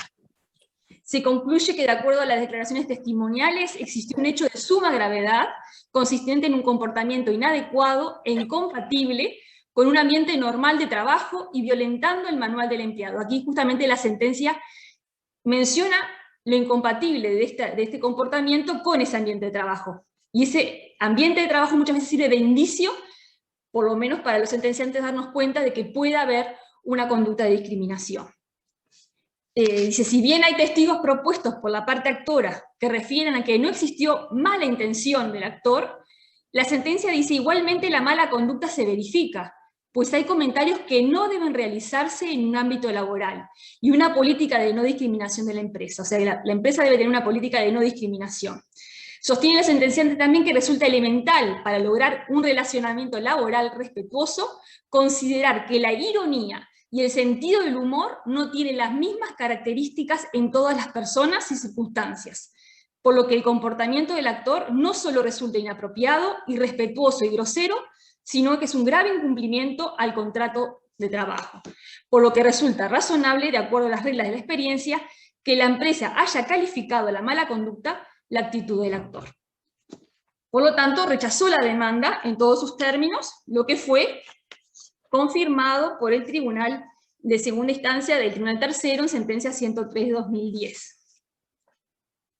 se concluye que de acuerdo a las declaraciones testimoniales existió un hecho de suma gravedad, consistente en un comportamiento inadecuado e incompatible con un ambiente normal de trabajo y violentando el manual del empleado. Aquí justamente la sentencia menciona lo incompatible de este comportamiento con ese ambiente de trabajo. Y ese ambiente de trabajo muchas veces sirve de indicio, por lo menos para los sentenciantes, darnos cuenta de que puede haber una conducta de discriminación. Dice, si bien hay testigos propuestos por la parte actora que refieren a que no existió mala intención del actor, la sentencia dice igualmente la mala conducta se verifica, pues hay comentarios que no deben realizarse en un ámbito laboral, y una política de no discriminación de la empresa. O sea, la empresa debe tener una política de no discriminación. Sostiene la sentenciante también que resulta elemental para lograr un relacionamiento laboral respetuoso, considerar que la ironía y el sentido del humor no tienen las mismas características en todas las personas y circunstancias, por lo que el comportamiento del actor no solo resulta inapropiado, irrespetuoso y grosero, sino que es un grave incumplimiento al contrato de trabajo, por lo que resulta razonable, de acuerdo a las reglas de la experiencia, que la empresa haya calificado la mala conducta la actitud del actor. Por lo tanto, rechazó la demanda en todos sus términos, lo que fue confirmado por el Tribunal de Segunda Instancia del Tribunal Tercero en sentencia 103 de 2010.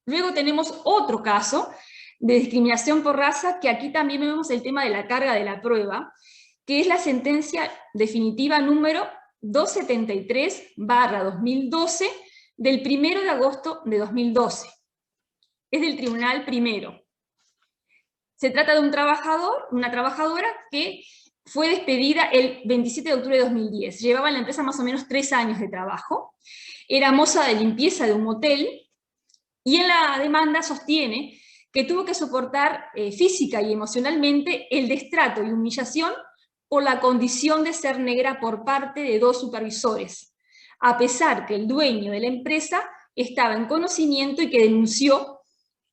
Luego tenemos otro caso, de discriminación por raza, que aquí también vemos el tema de la carga de la prueba, que es la sentencia definitiva número 273/2012 del 1 de agosto de 2012. Es del Tribunal Primero. Se trata de un trabajador, una trabajadora que fue despedida el 27 de octubre de 2010. Llevaba en la empresa más o menos 3 años de trabajo. Era moza de limpieza de un motel, y en la demanda sostiene que tuvo que soportar física y emocionalmente el destrato y humillación por la condición de ser negra por parte de 2 supervisores, a pesar que el dueño de la empresa estaba en conocimiento y que denunció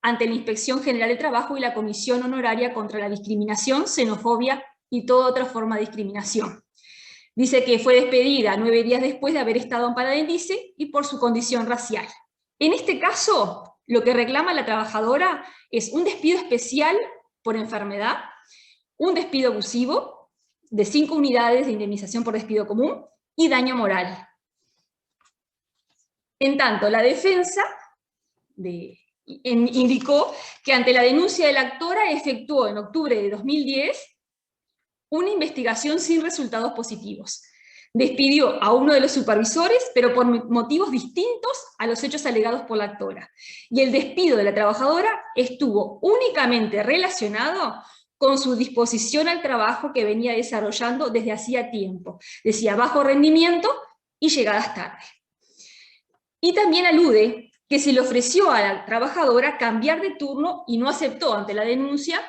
ante la Inspección General de Trabajo y la Comisión Honoraria contra la Discriminación, Xenofobia y toda otra forma de discriminación. Dice que fue despedida 9 días después de haber estado amparada en DICE y por su condición racial. En este caso, lo que reclama la trabajadora es un despido especial por enfermedad, un despido abusivo de 5 unidades de indemnización por despido común y daño moral. En tanto, la defensa indicó que ante la denuncia de la actora efectuó en octubre de 2010 una investigación sin resultados positivos. Despidió a uno de los supervisores, pero por motivos distintos a los hechos alegados por la actora. Y el despido de la trabajadora estuvo únicamente relacionado con su disposición al trabajo que venía desarrollando desde hacía tiempo. Decía bajo rendimiento y llegadas tarde. Y también alude que se le ofreció a la trabajadora cambiar de turno y no aceptó ante la denuncia,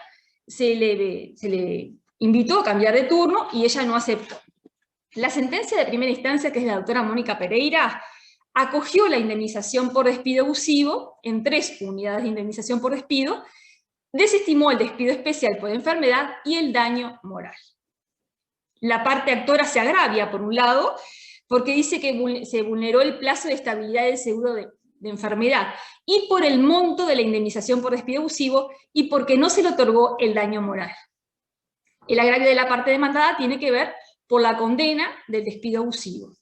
se le invitó a cambiar de turno y ella no aceptó. La sentencia de primera instancia, que es la doctora Mónica Pereira, acogió la indemnización por despido abusivo en 3 unidades de indemnización por despido, desestimó el despido especial por enfermedad y el daño moral. La parte actora se agravia, por un lado, porque dice que se vulneró el plazo de estabilidad del seguro de enfermedad, y por el monto de la indemnización por despido abusivo, y porque no se le otorgó el daño moral. El agravio de la parte demandada tiene que ver por la condena del despido abusivo.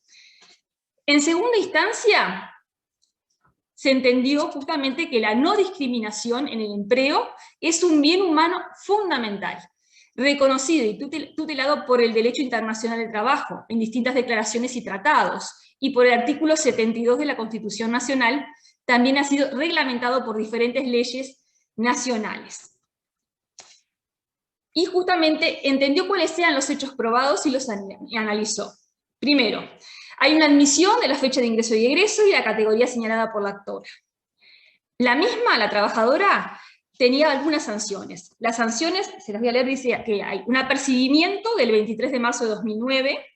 En segunda instancia, se entendió justamente que la no discriminación en el empleo es un bien humano fundamental, reconocido y tutelado por el derecho internacional del trabajo, en distintas declaraciones y tratados, y por el artículo 72 de la Constitución Nacional, también ha sido reglamentado por diferentes leyes nacionales. Y justamente entendió cuáles eran los hechos probados y los analizó. Primero, hay una admisión de la fecha de ingreso y egreso y la categoría señalada por la actora. La misma, la trabajadora, tenía algunas sanciones. Las sanciones, se las voy a leer, dice que hay un apercibimiento del 23 de marzo de 2009,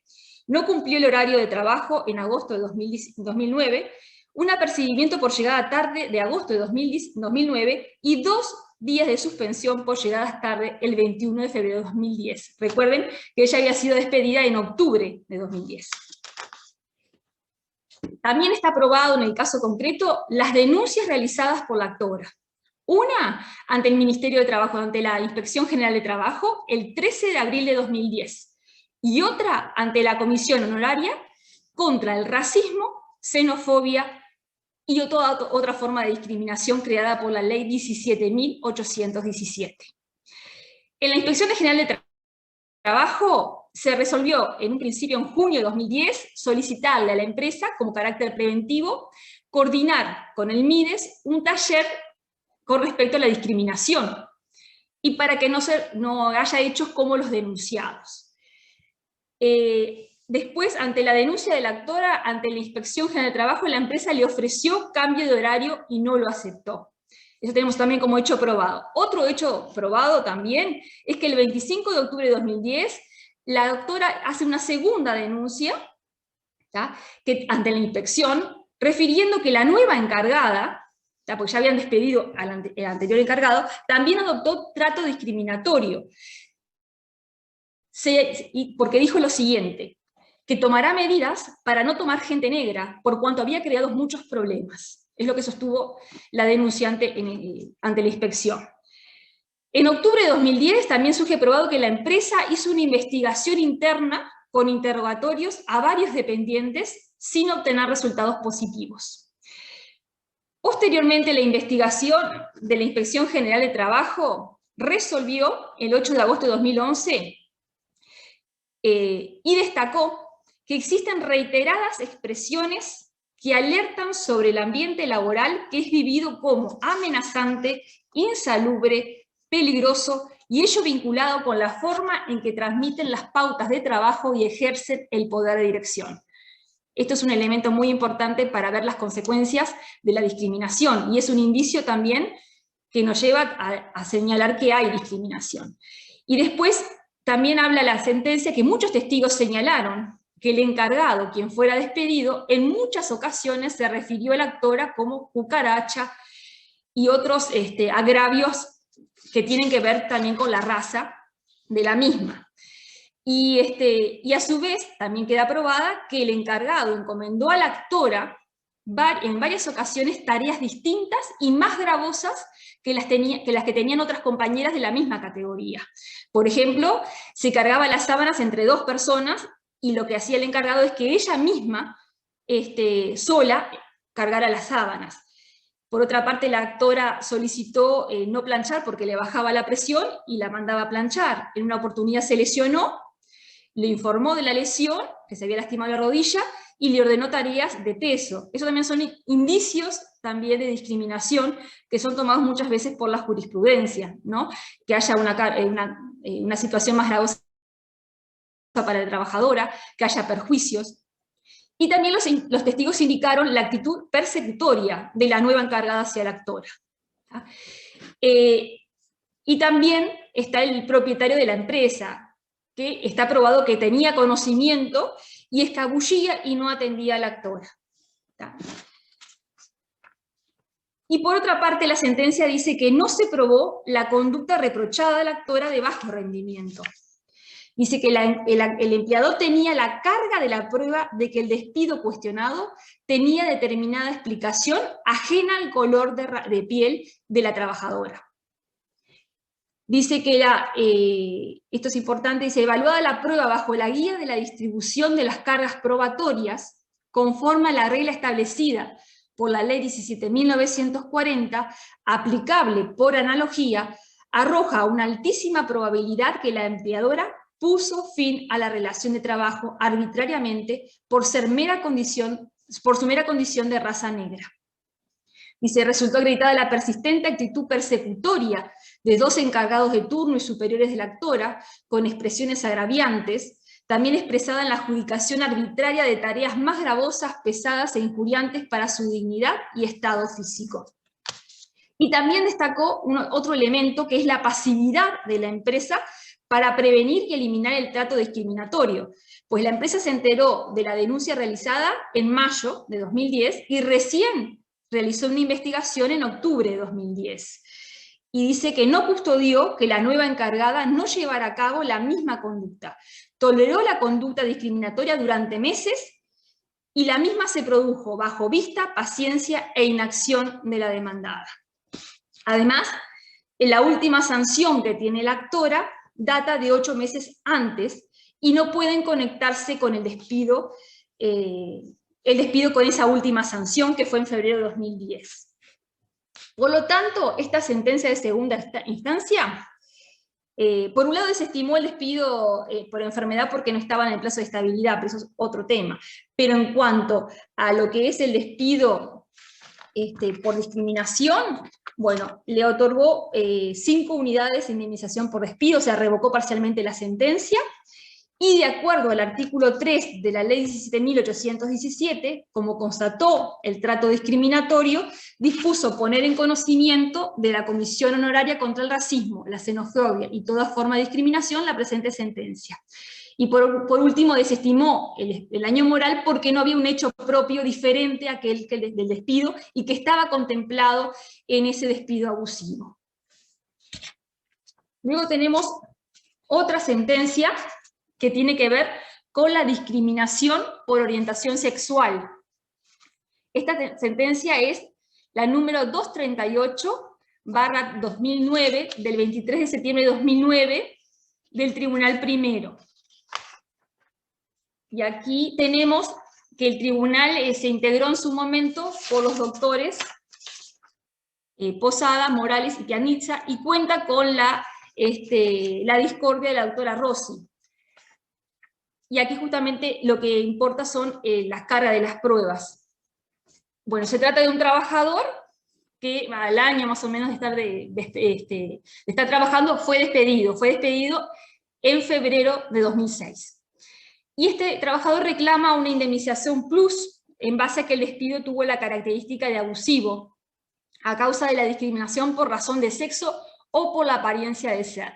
no cumplió el horario de trabajo en agosto de 2009, un apercibimiento por llegada tarde de agosto de 2009 y 2 días de suspensión por llegadas tarde el 21 de febrero de 2010. Recuerden que ella había sido despedida en octubre de 2010. También está aprobado en el caso concreto las denuncias realizadas por la actora. Una ante el Ministerio de Trabajo, ante la Inspección General de Trabajo, el 13 de abril de 2010. Y otra ante la Comisión Honoraria contra el racismo, xenofobia y toda otra forma de discriminación creada por la Ley 17.817. En la Inspección General de Trabajo se resolvió en un principio en junio de 2010 solicitarle a la empresa como carácter preventivo coordinar con el MIDES un taller con respecto a la discriminación y para que no haya hechos como los denunciados. Después, ante la denuncia de la actora, ante la Inspección General de Trabajo, la empresa le ofreció cambio de horario y no lo aceptó. Eso tenemos también como hecho probado. Otro hecho probado también es que el 25 de octubre de 2010, la doctora hace una segunda denuncia ante la inspección, refiriendo que la nueva encargada, porque ya habían despedido al anterior encargado, también adoptó trato discriminatorio. Porque dijo lo siguiente, que tomará medidas para no tomar gente negra, por cuanto había creado muchos problemas. Es lo que sostuvo la denunciante ante la inspección. En octubre de 2010 también surge probado que la empresa hizo una investigación interna con interrogatorios a varios dependientes sin obtener resultados positivos. Posteriormente, la investigación de la Inspección General de Trabajo resolvió el 8 de agosto de 2011 y destacó que existen reiteradas expresiones que alertan sobre el ambiente laboral que es vivido como amenazante, insalubre, peligroso, y ello vinculado con la forma en que transmiten las pautas de trabajo y ejercen el poder de dirección. Esto es un elemento muy importante para ver las consecuencias de la discriminación, y es un indicio también que nos lleva a señalar que hay discriminación. Y después también habla la sentencia que muchos testigos señalaron que el encargado, quien fuera despedido, en muchas ocasiones se refirió a la actora como cucaracha y otros agravios que tienen que ver también con la raza de la misma. Y a su vez también queda probada que el encargado encomendó a la actora en varias ocasiones tareas distintas y más gravosas que las que tenían otras compañeras de la misma categoría. Por ejemplo, se cargaba las sábanas entre 2 personas, y lo que hacía el encargado es que ella misma, sola, cargara las sábanas. Por otra parte, la actora solicitó no planchar porque le bajaba la presión y la mandaba a planchar. En una oportunidad se lesionó, le informó de la lesión, que se había lastimado la rodilla, y le ordenó tareas de peso. Eso también son indicios también de discriminación que son tomados muchas veces por la jurisprudencia, ¿no? Que haya una situación más gravosa para la trabajadora, que haya perjuicios. Y también los testigos indicaron la actitud persecutoria de la nueva encargada hacia la actora. Y también está el propietario de la empresa, que está probado que tenía conocimiento y escabullía y no atendía a la actora. Y por otra parte, la sentencia dice que no se probó la conducta reprochada a la actora de bajo rendimiento. Dice que el empleador tenía la carga de la prueba de que el despido cuestionado tenía determinada explicación ajena al color de piel de la trabajadora. Dice que esto es importante, dice, evaluada la prueba bajo la guía de la distribución de las cargas probatorias, conforme a la regla establecida por la Ley 17.940, aplicable por analogía, arroja una altísima probabilidad que la empleadora puso fin a la relación de trabajo arbitrariamente por su mera condición de raza negra. Dice, resultó acreditada la persistente actitud persecutoria de 2 encargados de turno y superiores de la actora, con expresiones agraviantes, también expresada en la adjudicación arbitraria de tareas más gravosas, pesadas e injuriantes para su dignidad y estado físico. Y también destacó otro elemento, que es la pasividad de la empresa para prevenir y eliminar el trato discriminatorio, pues la empresa se enteró de la denuncia realizada en mayo de 2010 y recién realizó una investigación en octubre de 2010. Y dice que no custodió que la nueva encargada no llevara a cabo la misma conducta. Toleró la conducta discriminatoria durante meses y la misma se produjo bajo vista, paciencia e inacción de la demandada. Además, la última sanción que tiene la actora data de 8 meses antes y no pueden conectarse con el despido con esa última sanción que fue en febrero de 2010. Por lo tanto, esta sentencia de segunda instancia, por un lado desestimó el despido por enfermedad porque no estaba en el plazo de estabilidad, pero eso es otro tema. Pero en cuanto a lo que es el despido por discriminación, bueno, le otorgó 5 unidades de indemnización por despido, o sea, revocó parcialmente la sentencia, y de acuerdo al artículo 3 de la Ley 17.817, como constató el trato discriminatorio, dispuso poner en conocimiento de la Comisión Honoraria contra el Racismo, la Xenofobia y toda forma de discriminación la presente sentencia. Y por último, desestimó el daño moral porque no había un hecho propio diferente a aquel del despido y que estaba contemplado en ese despido abusivo. Luego tenemos otra sentencia que tiene que ver con la discriminación por orientación sexual. Esta sentencia es la número 238/2009, del 23 de septiembre de 2009, del Tribunal Primero. Y aquí tenemos que el tribunal se integró en su momento por los doctores Posada, Morales y Pianizza, y cuenta con la discordia de la doctora Rossi. Y aquí justamente lo que importa son las cargas de las pruebas. Bueno, se trata de un trabajador que al año más o menos de estar trabajando fue despedido en febrero de 2006. Y este trabajador reclama una indemnización plus en base a que el despido tuvo la característica de abusivo, a causa de la discriminación por razón de sexo o por la apariencia de ser.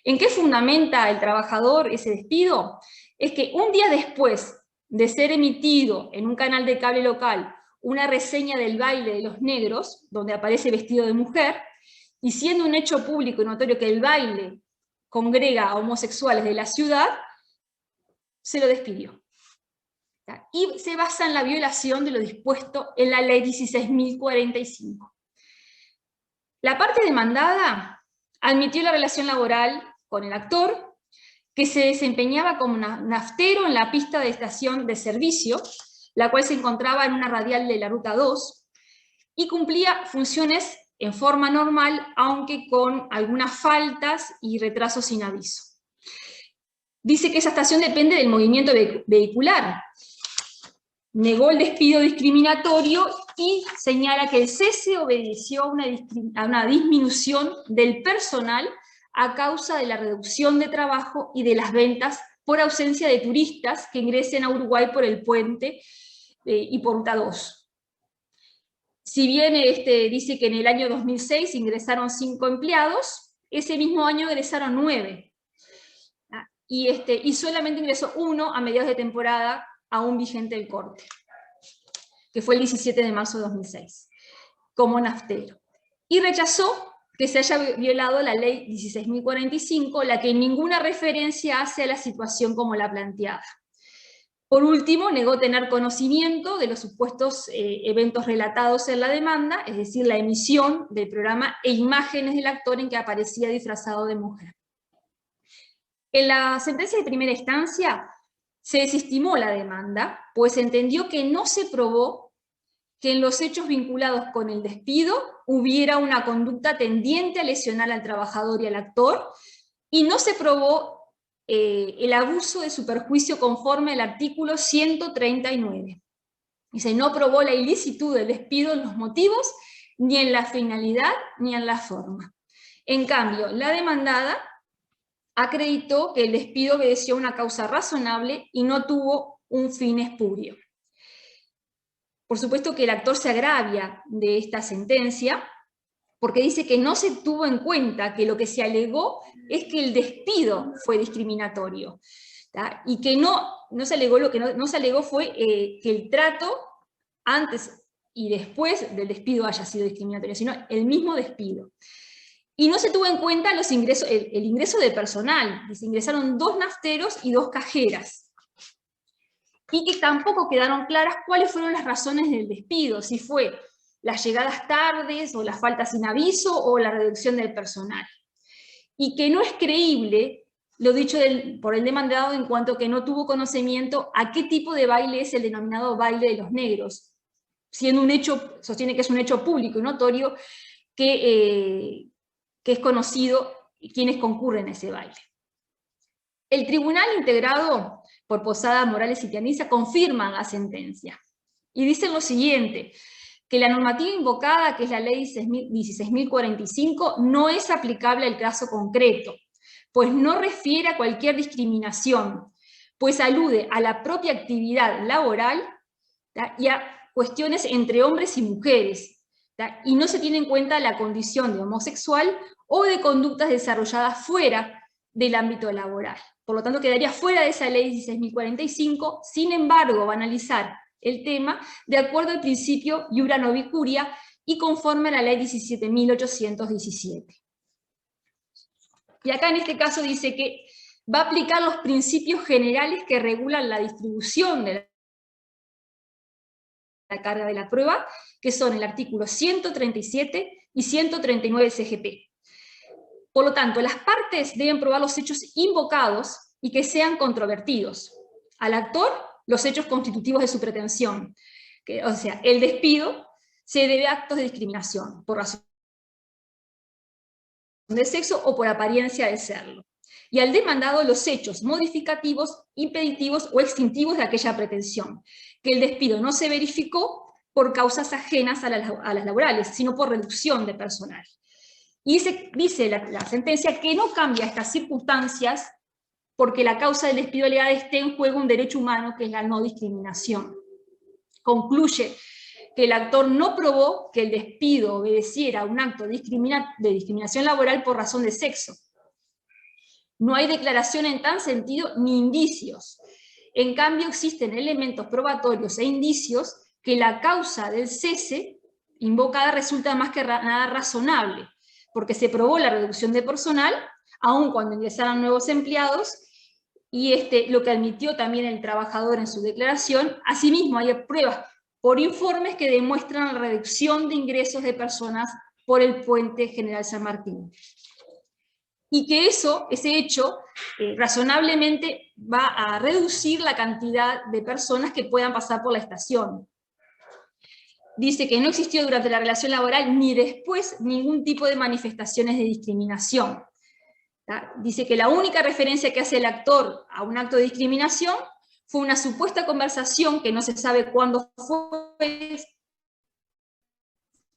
¿En qué fundamenta el trabajador ese despido? Es que un día después de ser emitido en un canal de cable local una reseña del baile de los negros, donde aparece vestido de mujer, y siendo un hecho público y notorio que el baile congrega a homosexuales de la ciudad, se lo despidió. Y se basa en la violación de lo dispuesto en la ley 16.045. La parte demandada admitió la relación laboral con el actor, que se desempeñaba como naftero en la pista de estación de servicio, la cual se encontraba en una radial de la Ruta 2, y cumplía funciones en forma normal, aunque con algunas faltas y retrasos sin aviso. Dice que esa estación depende del movimiento vehicular. Negó el despido discriminatorio y señala que el cese obedeció a una disminución del personal a causa de la reducción de trabajo y de las ventas por ausencia de turistas que ingresen a Uruguay por el puente y por Ruta 2. Si bien dice que en el año 2006 ingresaron 5 empleados, ese mismo año ingresaron 9. Y solamente ingresó 1 a mediados de temporada, aún vigente el corte, que fue el 17 de marzo de 2006, como naftero. Y rechazó que se haya violado la ley 16.045, la que en ninguna referencia hace a la situación como la planteada. Por último, negó tener conocimiento de los supuestos eventos relatados en la demanda, es decir, la emisión del programa e imágenes del actor en que aparecía disfrazado de mujer. En la sentencia de primera instancia se desestimó la demanda, pues entendió que no se probó que en los hechos vinculados con el despido hubiera una conducta tendiente a lesionar al trabajador y al actor, y no se probó el abuso de su perjuicio conforme al artículo 139. Dice, no probó la ilicitud del despido en los motivos, ni en la finalidad, ni en la forma. En cambio, la demandada acreditó que el despido obedeció a una causa razonable y no tuvo un fin espurio. Por supuesto que el actor se agravia de esta sentencia, porque dice que no se tuvo en cuenta que lo que se alegó es que el despido fue discriminatorio, ¿tá? Y que no se alegó, lo que no se alegó fue que el trato antes y después del despido haya sido discriminatorio, sino el mismo despido. Y no se tuvo en cuenta los ingresos, el ingreso de personal. Se ingresaron 2 nafteros y 2 cajeras. Y que tampoco quedaron claras cuáles fueron las razones del despido, si fue las llegadas tardes, o las faltas sin aviso, o la reducción del personal. Y que no es creíble lo dicho por el demandado en cuanto que no tuvo conocimiento a qué tipo de baile es el denominado baile de los negros, siendo un hecho, sostiene que es un hecho público y notorio que es conocido quienes concurren a ese baile. El tribunal integrado por Posada, Morales y Pianizza confirman la sentencia y dicen lo siguiente, que la normativa invocada, que es la ley 16.045, no es aplicable al caso concreto, pues no refiere a cualquier discriminación, pues alude a la propia actividad laboral, ¿tá? Y a cuestiones entre hombres y mujeres, ¿tá? Y no se tiene en cuenta la condición de homosexual o de conductas desarrolladas fuera del ámbito laboral. Por lo tanto, quedaría fuera de esa ley 16.045, sin embargo, va a analizar el tema de acuerdo al principio iura novi curia y conforme a la ley 17.817. Y acá en este caso dice que va a aplicar los principios generales que regulan la distribución de la carga de la prueba, que son el artículo 137 y 139 CGP. Por lo tanto, las partes deben probar los hechos invocados y que sean controvertidos. Al actor, los hechos constitutivos de su pretensión, o sea, el despido, se debe a actos de discriminación, por razón de sexo o por apariencia de serlo. Y al demandado los hechos modificativos, impeditivos o extintivos de aquella pretensión, que el despido no se verificó por causas ajenas a las laborales, sino por reducción de personal. Y dice la sentencia que no cambia estas circunstancias porque la causa del despido alegada esté en juego un derecho humano que es la no discriminación. Concluye que el actor no probó que el despido obedeciera a un acto de discriminación laboral por razón de sexo. No hay declaración en tal sentido ni indicios. En cambio, existen elementos probatorios e indicios que la causa del cese invocada resulta más que nada razonable, porque se probó la reducción de personal, aun cuando ingresaran nuevos empleados, y lo que admitió también el trabajador en su declaración. Asimismo, hay pruebas por informes que demuestran la reducción de ingresos de personas por el puente General San Martín. Y que ese hecho, razonablemente va a reducir la cantidad de personas que puedan pasar por la estación. Dice que no existió durante la relación laboral ni después ningún tipo de manifestaciones de discriminación. Dice que la única referencia que hace el actor a un acto de discriminación fue una supuesta conversación que no se sabe cuándo fue,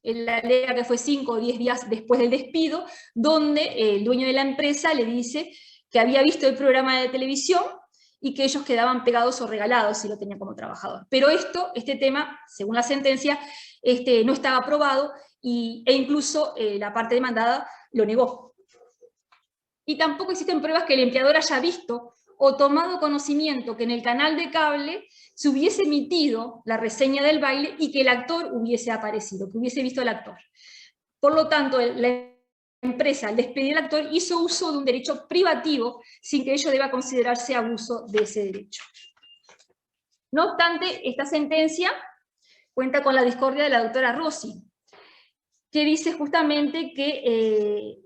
él alega que fue 5 o 10 días después del despido, donde el dueño de la empresa le dice que había visto el programa de televisión y que ellos quedaban pegados o regalados si lo tenían como trabajador. Pero este tema, según la sentencia, no estaba aprobado e incluso la parte demandada lo negó. Y tampoco existen pruebas que el empleador haya visto o tomado conocimiento que en el canal de cable se hubiese emitido la reseña del baile y que el actor hubiese aparecido, que hubiese visto al actor. Por lo tanto, la empresa, al despedir al actor, hizo uso de un derecho privativo sin que ello deba considerarse abuso de ese derecho. No obstante, esta sentencia cuenta con la discordia de la doctora Rossi, que dice justamente que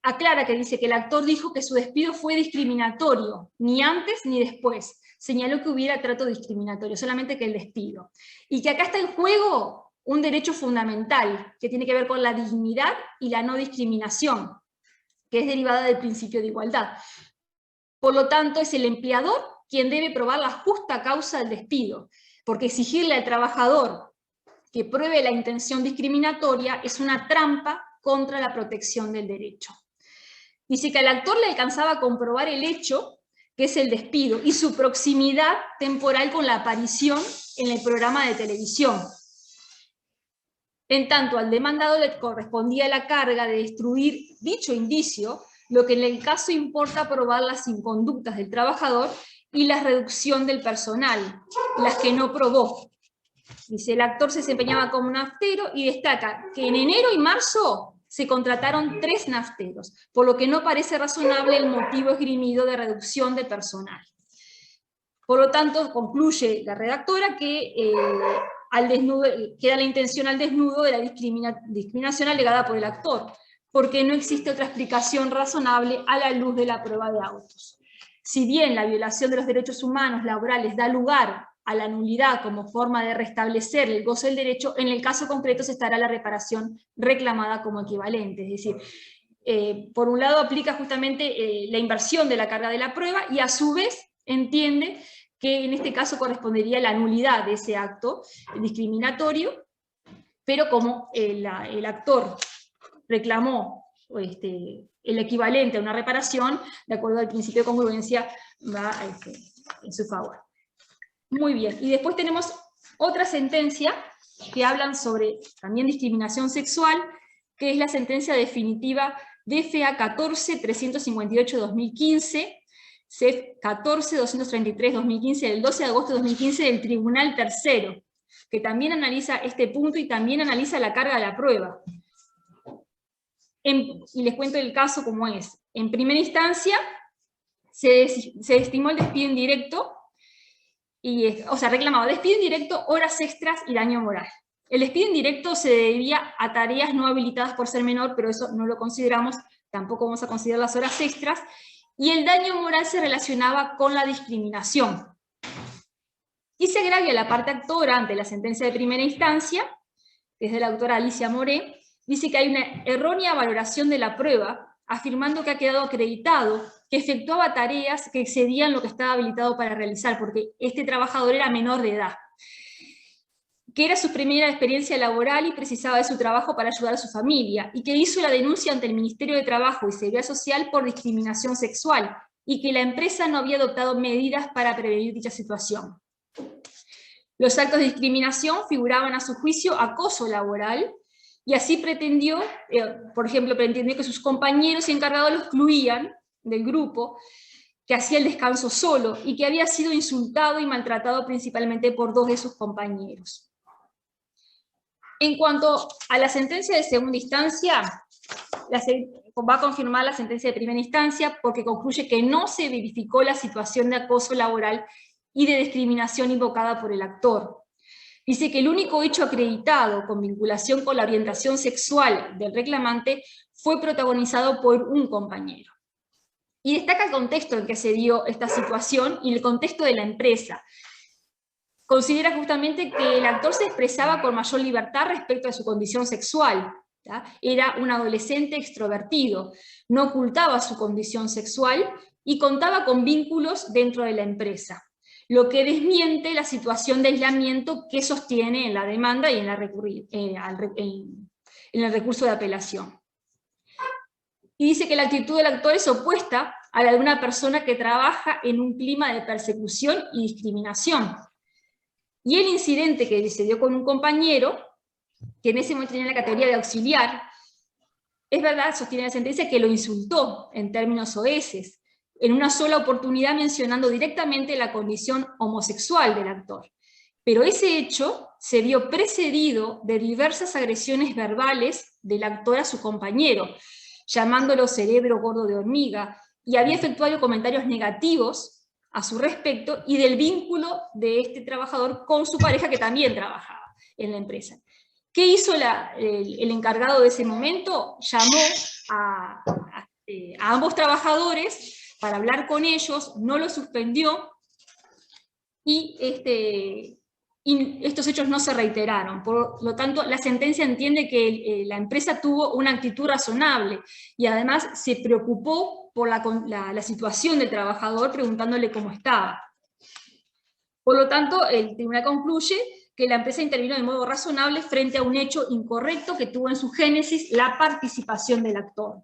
aclara que dice que el actor dijo que su despido fue discriminatorio, ni antes ni después. Señaló que hubiera trato discriminatorio, solamente que el despido. Y que acá está en juego un derecho fundamental, que tiene que ver con la dignidad y la no discriminación, que es derivada del principio de igualdad. Por lo tanto, es el empleador quien debe probar la justa causa del despido, porque exigirle al trabajador que pruebe la intención discriminatoria es una trampa contra la protección del derecho. Dice que al actor le alcanzaba a comprobar el hecho, que es el despido, y su proximidad temporal con la aparición en el programa de televisión. En tanto, al demandado le correspondía la carga de destruir dicho indicio, lo que en el caso importa probar las inconductas del trabajador y la reducción del personal, las que no probó. Dice, el actor se desempeñaba como naftero y destaca que en enero y marzo se contrataron 3 nafteros, por lo que no parece razonable el motivo esgrimido de reducción de personal. Por lo tanto, concluye la redactora que queda la intención al desnudo de la discriminación alegada por el actor, porque no existe otra explicación razonable a la luz de la prueba de autos. Si bien la violación de los derechos humanos laborales da lugar a la nulidad como forma de restablecer el goce del derecho, en el caso concreto se estará la reparación reclamada como equivalente. Es decir, por un lado aplica justamente la inversión de la carga de la prueba y a su vez entiende que en este caso correspondería la nulidad de ese acto discriminatorio, pero como el actor reclamó el equivalente a una reparación, de acuerdo al principio de congruencia, va en su favor. Muy bien, y después tenemos otra sentencia que hablan sobre también discriminación sexual, que es la sentencia definitiva DFA 14-358-2015, CEF 14-233-2015 del 12 de agosto de 2015 del Tribunal Tercero, que también analiza este punto y también analiza la carga de la prueba. Y les cuento el caso como es. En primera instancia, se estimó el despido indirecto, reclamaba despido indirecto, horas extras y daño moral. El despido indirecto se debía a tareas no habilitadas por ser menor, pero eso no lo consideramos, tampoco vamos a considerar las horas extras, y el daño moral se relacionaba con la discriminación. Y se agravia la parte actora ante la sentencia de primera instancia, que es de la doctora Alicia Moré, dice que hay una errónea valoración de la prueba, afirmando que ha quedado acreditado que efectuaba tareas que excedían lo que estaba habilitado para realizar, porque este trabajador era menor de edad, que era su primera experiencia laboral y precisaba de su trabajo para ayudar a su familia, y que hizo la denuncia ante el Ministerio de Trabajo y Seguridad Social por discriminación sexual, y que la empresa no había adoptado medidas para prevenir dicha situación. Los actos de discriminación figuraban a su juicio acoso laboral, y así pretendió, por ejemplo, pretendió que sus compañeros y encargados lo excluían del grupo, que hacía el descanso solo, y que había sido insultado y maltratado principalmente por 2 de sus compañeros. En cuanto a la sentencia de segunda instancia, va a confirmar la sentencia de primera instancia porque concluye que no se verificó la situación de acoso laboral y de discriminación invocada por el actor. Dice que el único hecho acreditado con vinculación con la orientación sexual del reclamante fue protagonizado por un compañero. Y destaca el contexto en que se dio esta situación y el contexto de la empresa. Considera justamente que el actor se expresaba con mayor libertad respecto a su condición sexual. ¿Ya? Era un adolescente extrovertido, no ocultaba su condición sexual y contaba con vínculos dentro de la empresa, lo que desmiente la situación de aislamiento que sostiene en la demanda y en el recurso de apelación. Y dice que la actitud del actor es opuesta a la de una persona que trabaja en un clima de persecución y discriminación. Y el incidente que se dio con un compañero, que en ese momento tenía la categoría de auxiliar, es verdad, sostiene la sentencia, que lo insultó en términos soeces, en una sola oportunidad mencionando directamente la condición homosexual del actor. Pero ese hecho se vio precedido de diversas agresiones verbales del actor a su compañero, llamándolo cerebro gordo de hormiga, y había efectuado comentarios negativos a su respecto y del vínculo de este trabajador con su pareja que también trabajaba en la empresa. ¿Qué hizo el encargado de ese momento? Llamó a ambos trabajadores para hablar con ellos, no los suspendió y estos hechos no se reiteraron. Por lo tanto, la sentencia entiende que la empresa tuvo una actitud razonable y además se preocupó por la situación del trabajador preguntándole cómo estaba. Por lo tanto, el tribunal concluye que la empresa intervino de modo razonable frente a un hecho incorrecto que tuvo en su génesis la participación del actor.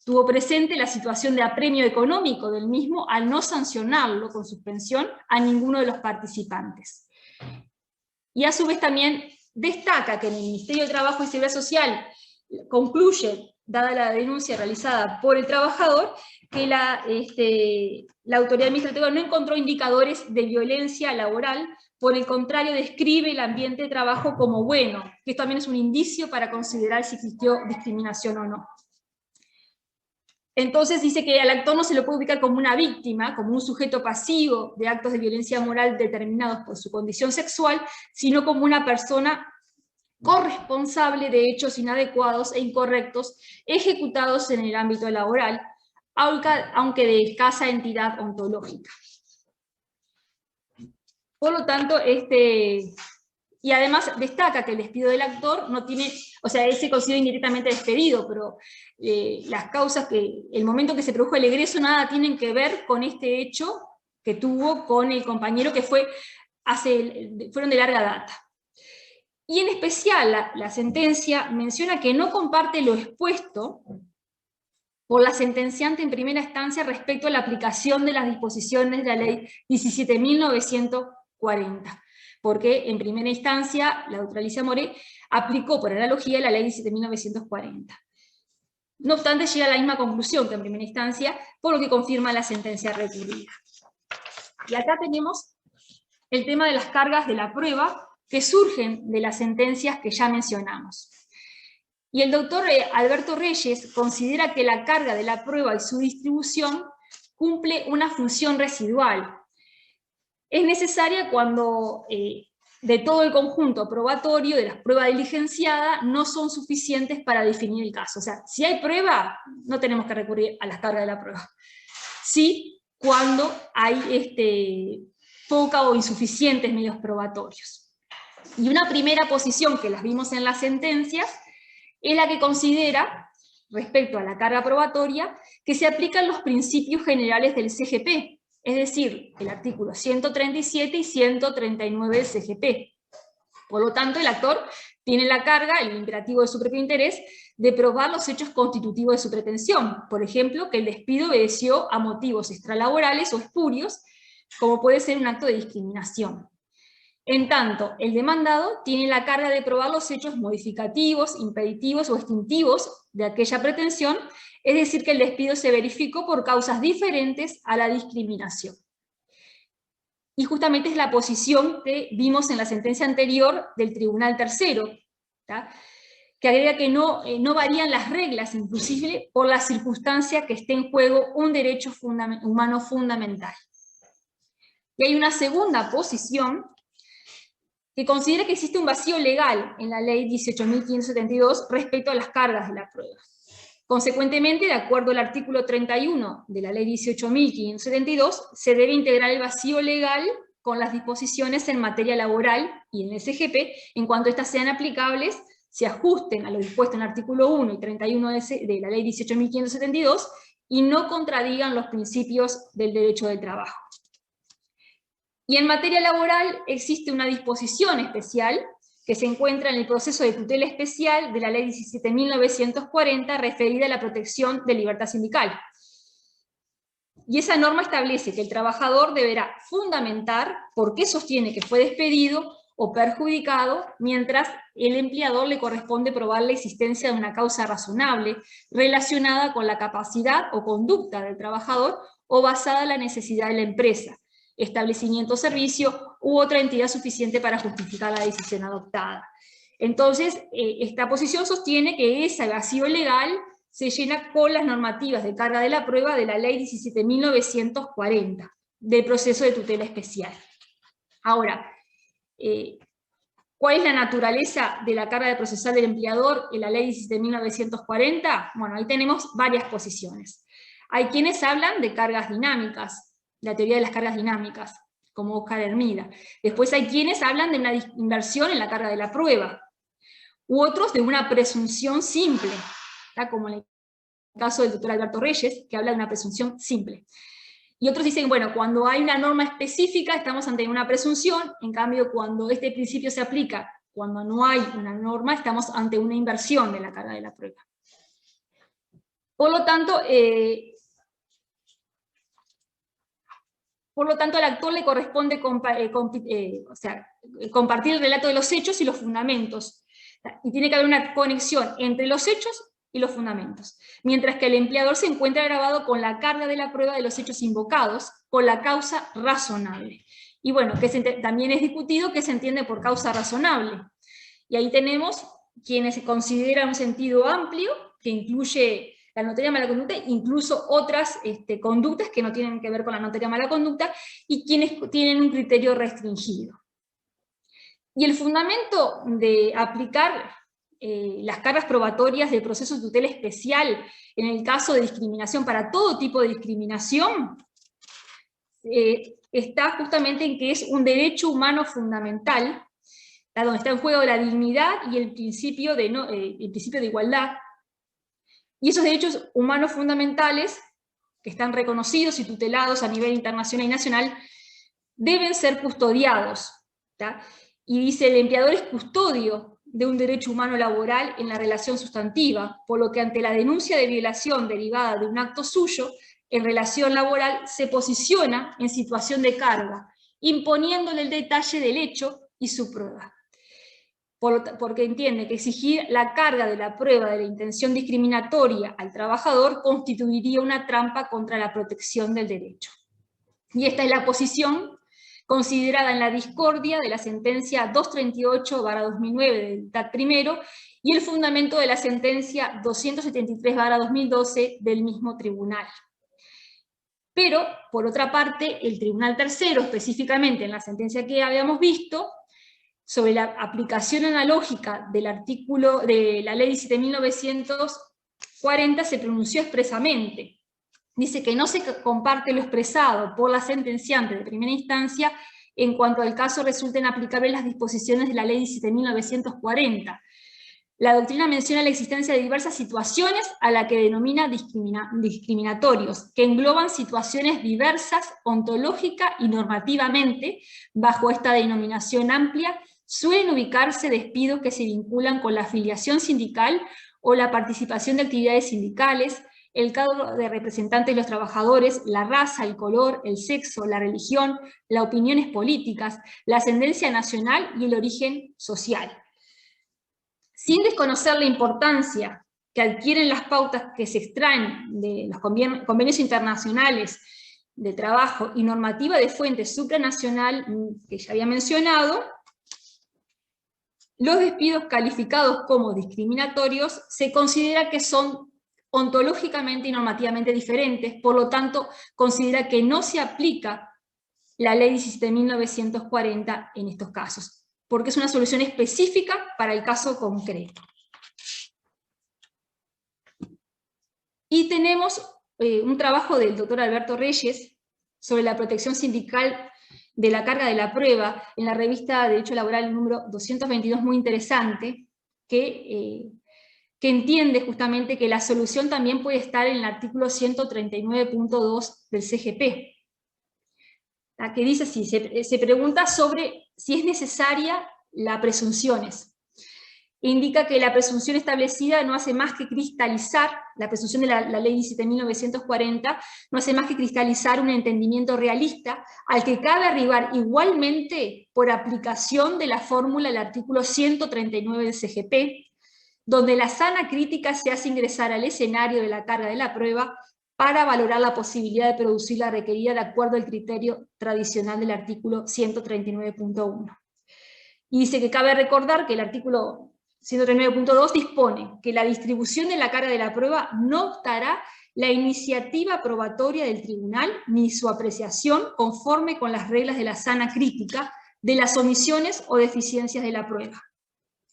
Tuvo presente la situación de apremio económico del mismo al no sancionarlo con suspensión a ninguno de los participantes. Y a su vez también destaca que el Ministerio de Trabajo y Seguridad Social concluye, dada la denuncia realizada por el trabajador, que la autoridad administrativa no encontró indicadores de violencia laboral, por el contrario describe el ambiente de trabajo como bueno, que esto también es un indicio para considerar si existió discriminación o no. Entonces dice que al actor no se lo puede ubicar como una víctima, como un sujeto pasivo de actos de violencia moral determinados por su condición sexual, sino como una persona corresponsable de hechos inadecuados e incorrectos ejecutados en el ámbito laboral, aunque de escasa entidad ontológica. Por lo tanto, y además destaca que el despido del actor no tiene, o sea, él se considera indirectamente despedido, pero las causas el momento que se produjo el egreso nada tienen que ver con este hecho que tuvo con el compañero que fueron de larga data. Y en especial la sentencia menciona que no comparte lo expuesto por la sentenciante en primera instancia respecto a la aplicación de las disposiciones de la ley 17.940, porque en primera instancia la doctora Alicia Moré aplicó por analogía la ley 17.940. No obstante, llega a la misma conclusión que en primera instancia, por lo que confirma la sentencia recurrida. Y acá tenemos el tema de las cargas de la prueba que surgen de las sentencias que ya mencionamos. Y el doctor Alberto Reyes considera que la carga de la prueba y su distribución cumple una función residual. Es necesaria cuando de todo el conjunto probatorio de las pruebas diligenciadas no son suficientes para definir el caso. O sea, si hay prueba, no tenemos que recurrir a las cargas de la prueba. Sí, cuando hay poca o insuficientes medios probatorios. Y una primera posición que las vimos en las sentencias es la que considera, respecto a la carga probatoria, que se aplican los principios generales del CGP, es decir, el artículo 137 y 139 del CGP. Por lo tanto, el actor tiene la carga, el imperativo de su propio interés, de probar los hechos constitutivos de su pretensión. Por ejemplo, que el despido obedeció a motivos extralaborales o espurios, como puede ser un acto de discriminación. En tanto, el demandado tiene la carga de probar los hechos modificativos, impeditivos o extintivos de aquella pretensión, es decir, que el despido se verificó por causas diferentes a la discriminación. Y justamente es la posición que vimos en la sentencia anterior del Tribunal Tercero, ¿tá? Que agrega que no varían las reglas, inclusive por la circunstancia que esté en juego un derecho humano fundamental. Y hay una segunda posición que considera que existe un vacío legal en la ley 18.572 respecto a las cargas de la prueba. Consecuentemente, de acuerdo al artículo 31 de la ley 18.572, se debe integrar el vacío legal con las disposiciones en materia laboral y en el CGP, en cuanto éstas sean aplicables, se ajusten a lo dispuesto en el artículo 1 y 31 de la ley 18.572 y no contradigan los principios del derecho del trabajo. Y en materia laboral existe una disposición especial que se encuentra en el proceso de tutela especial de la ley 17.940 referida a la protección de libertad sindical. Y esa norma establece que el trabajador deberá fundamentar por qué sostiene que fue despedido o perjudicado, mientras el empleador le corresponde probar la existencia de una causa razonable relacionada con la capacidad o conducta del trabajador o basada en la necesidad de la empresa, establecimiento o servicio u otra entidad suficiente para justificar la decisión adoptada. Entonces, esta posición sostiene que ese vacío legal se llena con las normativas de carga de la prueba de la ley 17.940, del proceso de tutela especial. Ahora, ¿cuál es la naturaleza de la carga de procesal del empleador en la ley 17.940? Bueno, ahí tenemos varias posiciones. Hay quienes hablan de cargas dinámicas, la teoría de las cargas dinámicas, como Oscar Hermida. Después hay quienes hablan de una inversión en la carga de la prueba, u otros de una presunción simple, ¿tá? Como en el caso del doctor Alberto Reyes, que habla de una presunción simple. Y otros dicen, bueno, cuando hay una norma específica estamos ante una presunción, en cambio cuando este principio se aplica, cuando no hay una norma, estamos ante una inversión de la carga de la prueba. Por lo tanto, al actor le corresponde compartir el relato de los hechos y los fundamentos. Y tiene que haber una conexión entre los hechos y los fundamentos. Mientras que el empleador se encuentra grabado con la carga de la prueba de los hechos invocados, con la causa razonable. Y bueno, también es discutido qué se entiende por causa razonable. Y ahí tenemos quienes consideran un sentido amplio, que incluye la notoria mala conducta, incluso otras conductas que no tienen que ver con la notoria mala conducta, y quienes tienen un criterio restringido. Y el fundamento de aplicar las cargas probatorias del proceso de tutela especial en el caso de discriminación, para todo tipo de discriminación, está justamente en que es un derecho humano fundamental, donde está en juego la dignidad y el principio de igualdad. Y esos derechos humanos fundamentales, que están reconocidos y tutelados a nivel internacional y nacional, deben ser custodiados, ¿tá? Y dice, el empleador es custodio de un derecho humano laboral en la relación sustantiva, por lo que ante la denuncia de violación derivada de un acto suyo, en relación laboral se posiciona en situación de carga, imponiéndole el detalle del hecho y su prueba. Porque entiende que exigir la carga de la prueba de la intención discriminatoria al trabajador constituiría una trampa contra la protección del derecho. Y esta es la posición considerada en la discordia de la sentencia 238/2009 del TAT primero, y el fundamento de la sentencia 273/2012 del mismo tribunal. Pero, por otra parte, el Tribunal Tercero, específicamente en la sentencia que habíamos visto, sobre la aplicación analógica del artículo de la ley 17.940, se pronunció expresamente. Dice que no se comparte lo expresado por la sentenciante de primera instancia en cuanto al caso resulten aplicables las disposiciones de la Ley 17.940. La doctrina menciona la existencia de diversas situaciones a la que denomina discriminatorios, que engloban situaciones diversas ontológica y normativamente. Bajo esta denominación amplia suelen ubicarse despidos que se vinculan con la afiliación sindical o la participación de actividades sindicales, el cargo de representantes de los trabajadores, la raza, el color, el sexo, la religión, las opiniones políticas, la ascendencia nacional y el origen social. Sin desconocer la importancia que adquieren las pautas que se extraen de los convenios internacionales de trabajo y normativa de fuente supranacional que ya había mencionado, los despidos calificados como discriminatorios se considera que son ontológicamente y normativamente diferentes, por lo tanto, considera que no se aplica la Ley 17.940 en estos casos, porque es una solución específica para el caso concreto. Y tenemos un trabajo del doctor Alberto Reyes sobre la protección sindical de la carga de la prueba en la revista Derecho Laboral número 222, muy interesante, que entiende justamente que la solución también puede estar en el artículo 139.2 del CGP, que dice así, se pregunta sobre si es necesaria las presunciones. Indica que la presunción establecida no hace más que cristalizar, la presunción de la Ley 17.940, no hace más que cristalizar un entendimiento realista al que cabe arribar igualmente por aplicación de la fórmula del artículo 139 del CGP, donde la sana crítica se hace ingresar al escenario de la carga de la prueba para valorar la posibilidad de producir la requerida de acuerdo al criterio tradicional del artículo 139.1. Y dice que cabe recordar que el artículo 139.2 dispone que la distribución de la carga de la prueba no optará la iniciativa probatoria del tribunal ni su apreciación conforme con las reglas de la sana crítica de las omisiones o deficiencias de la prueba.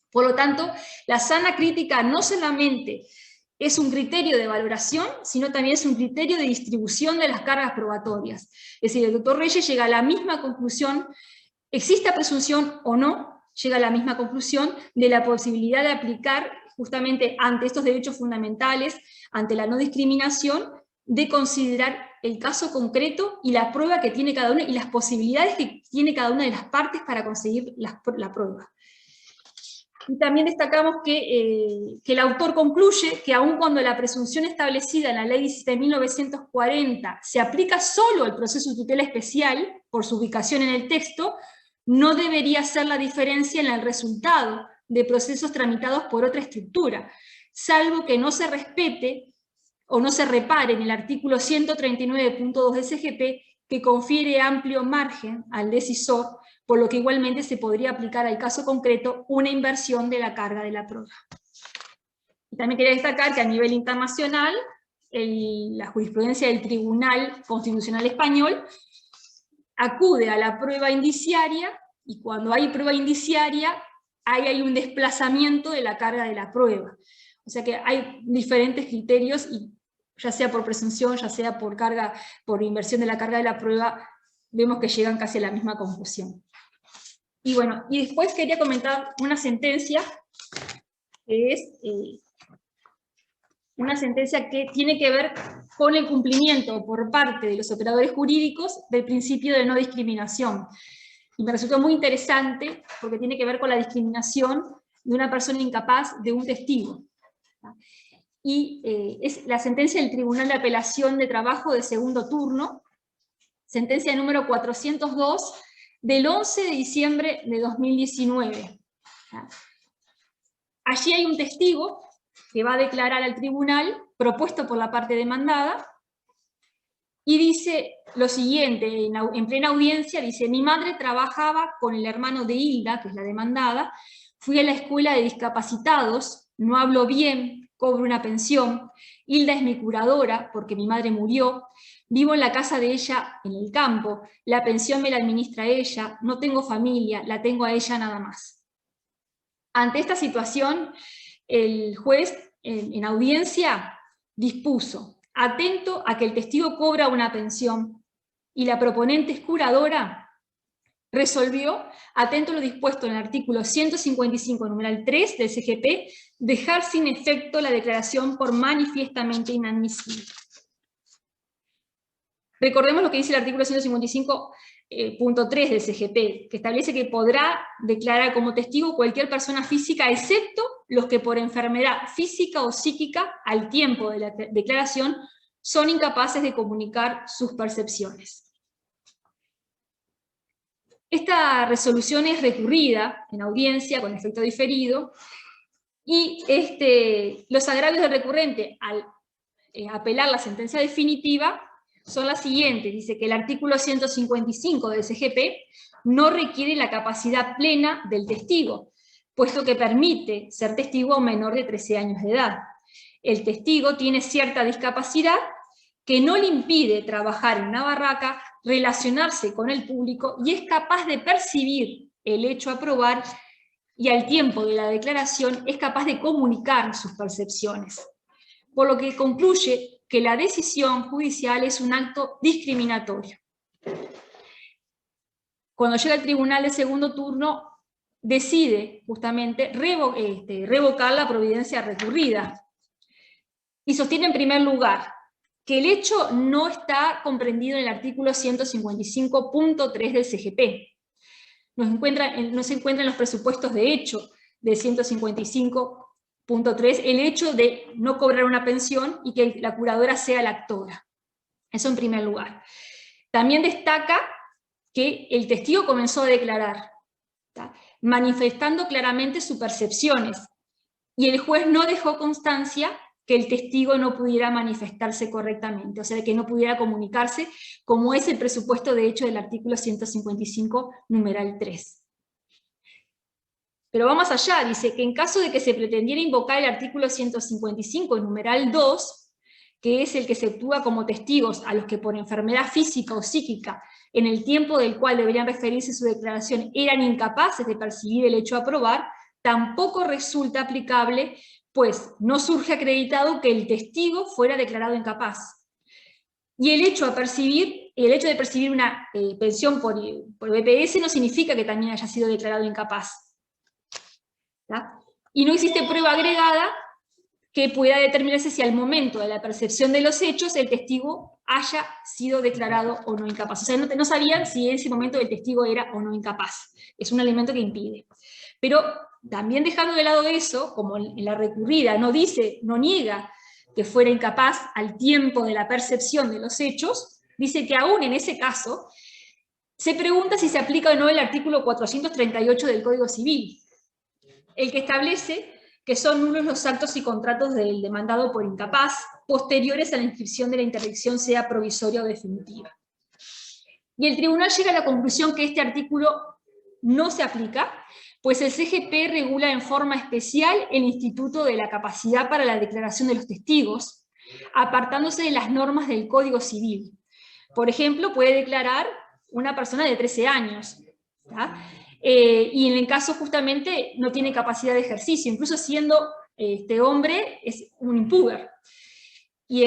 Por lo tanto, la sana crítica no solamente es un criterio de valoración, sino también es un criterio de distribución de las cargas probatorias. Es decir, el doctor Reyes llega a la misma conclusión, exista presunción o no, llega a la misma conclusión de la posibilidad de aplicar justamente ante estos derechos fundamentales, ante la no discriminación, de considerar el caso concreto y la prueba que tiene cada una y las posibilidades que tiene cada una de las partes para conseguir la prueba. Y también destacamos que el autor concluye que aun cuando la presunción establecida en la Ley 17.940 se aplica solo al proceso de tutela especial, por su ubicación en el texto, no debería ser la diferencia en el resultado de procesos tramitados por otra estructura, salvo que no se respete o no se repare en el artículo 139.2 del CGP, que confiere amplio margen al decisor, por lo que igualmente se podría aplicar al caso concreto una inversión de la carga de la prueba. Y también quería destacar que a nivel internacional, la jurisprudencia del Tribunal Constitucional Español acude a la prueba indiciaria, y cuando hay prueba indiciaria, ahí hay un desplazamiento de la carga de la prueba. O sea que hay diferentes criterios, y ya sea por presunción, ya sea por inversión de la carga de la prueba, vemos que llegan casi a la misma conclusión. Y bueno, y después quería comentar una sentencia, que es una sentencia que tiene que ver con el cumplimiento por parte de los operadores jurídicos del principio de no discriminación. Y me resultó muy interesante porque tiene que ver con la discriminación de una persona incapaz de un testigo. Y es la sentencia del Tribunal de Apelación de Trabajo de segundo turno, sentencia número 402, del 11 de diciembre de 2019. Allí hay un testigo que va a declarar al tribunal, propuesto por la parte demandada, y dice lo siguiente, en plena audiencia, dice: mi madre trabajaba con el hermano de Hilda, que es la demandada, fui a la escuela de discapacitados, no hablo bien, cobro una pensión, Hilda es mi curadora porque mi madre murió, vivo en la casa de ella en el campo, la pensión me la administra ella, no tengo familia, la tengo a ella nada más. Ante esta situación, el juez en audiencia dispuso: atento a que el testigo cobra una pensión y la proponente es curadora, resolvió, atento a lo dispuesto en el artículo 155, numeral 3 del CGP, dejar sin efecto la declaración por manifiestamente inadmisible. Recordemos lo que dice el artículo 155.3 del CGP, que establece que podrá declarar como testigo cualquier persona física, excepto los que por enfermedad física o psíquica, al tiempo de la declaración, son incapaces de comunicar sus percepciones. Esta resolución es recurrida en audiencia con efecto diferido, y los agravios del recurrente al apelar la sentencia definitiva son las siguientes. Dice que el artículo 155 del CGP no requiere la capacidad plena del testigo, puesto que permite ser testigo a un menor de 13 años de edad. El testigo tiene cierta discapacidad que no le impide trabajar en una barraca, relacionarse con el público, y es capaz de percibir el hecho a probar, y al tiempo de la declaración es capaz de comunicar sus percepciones. Por lo que concluye que la decisión judicial es un acto discriminatorio. Cuando llega al tribunal de segundo turno, decide justamente revocar la providencia recurrida. Y sostiene en primer lugar que el hecho no está comprendido en el artículo 155.3 del CGP. No se encuentra en los presupuestos de hecho del 155.3 el hecho de no cobrar una pensión y que la curadora sea la actora. Eso en primer lugar. También destaca que el testigo comenzó a declarar, ¿tá?, manifestando claramente sus percepciones, y el juez no dejó constancia que el testigo no pudiera manifestarse correctamente, o sea, que no pudiera comunicarse, como es el presupuesto de hecho del artículo 155, numeral 3. Pero va más allá, dice que en caso de que se pretendiera invocar el artículo 155, numeral 2, que es el que se actúa como testigos a los que por enfermedad física o psíquica, en el tiempo del cual deberían referirse su declaración, eran incapaces de percibir el hecho a probar, tampoco resulta aplicable, pues no surge acreditado que el testigo fuera declarado incapaz. Y el hecho de percibir una pensión por BPS no significa que también haya sido declarado incapaz, ¿tá? Y no existe prueba agregada que pueda determinarse si al momento de la percepción de los hechos el testigo haya sido declarado o no incapaz. O sea, no sabían si en ese momento el testigo era o no incapaz. Es un elemento que impide. Pero también dejando de lado eso, como en la recurrida no niega que fuera incapaz al tiempo de la percepción de los hechos, dice que aún en ese caso se pregunta si se aplica o no el artículo 438 del Código Civil, el que establece que son nulos los actos y contratos del demandado por incapaz posteriores a la inscripción de la interdicción, sea provisoria o definitiva. Y el tribunal llega a la conclusión que este artículo no se aplica, pues el CGP regula en forma especial el instituto de la capacidad para la declaración de los testigos, apartándose de las normas del Código Civil. Por ejemplo, puede declarar una persona de 13 años, ¿tá? Y en el caso justamente no tiene capacidad de ejercicio, incluso siendo este hombre es un impúber. Y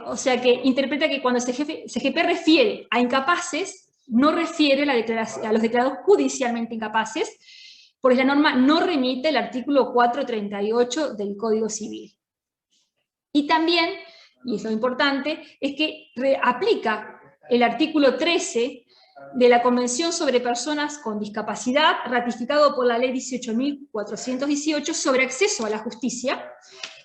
o sea que interpreta que cuando el CGP refiere a incapaces, no refiere a los declarados judicialmente incapaces, porque la norma no remite el artículo 438 del Código Civil. Y también, y es lo importante, es que aplica el artículo 13 de la Convención sobre Personas con Discapacidad, ratificado por la Ley 18.418 sobre acceso a la justicia,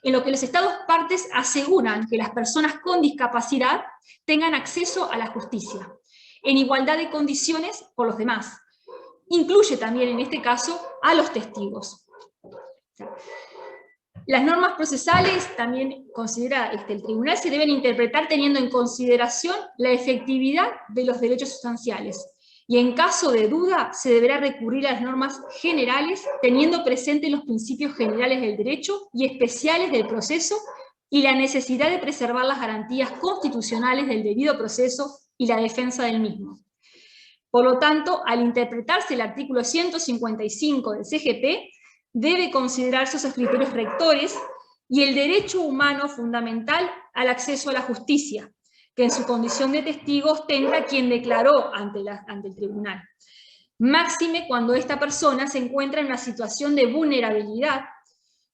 en lo que los Estados partes aseguran que las personas con discapacidad tengan acceso a la justicia, en igualdad de condiciones con los demás. Incluye también en este caso a los testigos. Las normas procesales, también considera el tribunal, se deben interpretar teniendo en consideración la efectividad de los derechos sustanciales, y en caso de duda se deberá recurrir a las normas generales, teniendo presente los principios generales del derecho y especiales del proceso, y la necesidad de preservar las garantías constitucionales del debido proceso y la defensa del mismo. Por lo tanto, al interpretarse el artículo 155 del CGP, debe considerarse esos criterios rectores y el derecho humano fundamental al acceso a la justicia, que en su condición de testigo ostenta quien declaró ante el tribunal. Máxime cuando esta persona se encuentra en una situación de vulnerabilidad,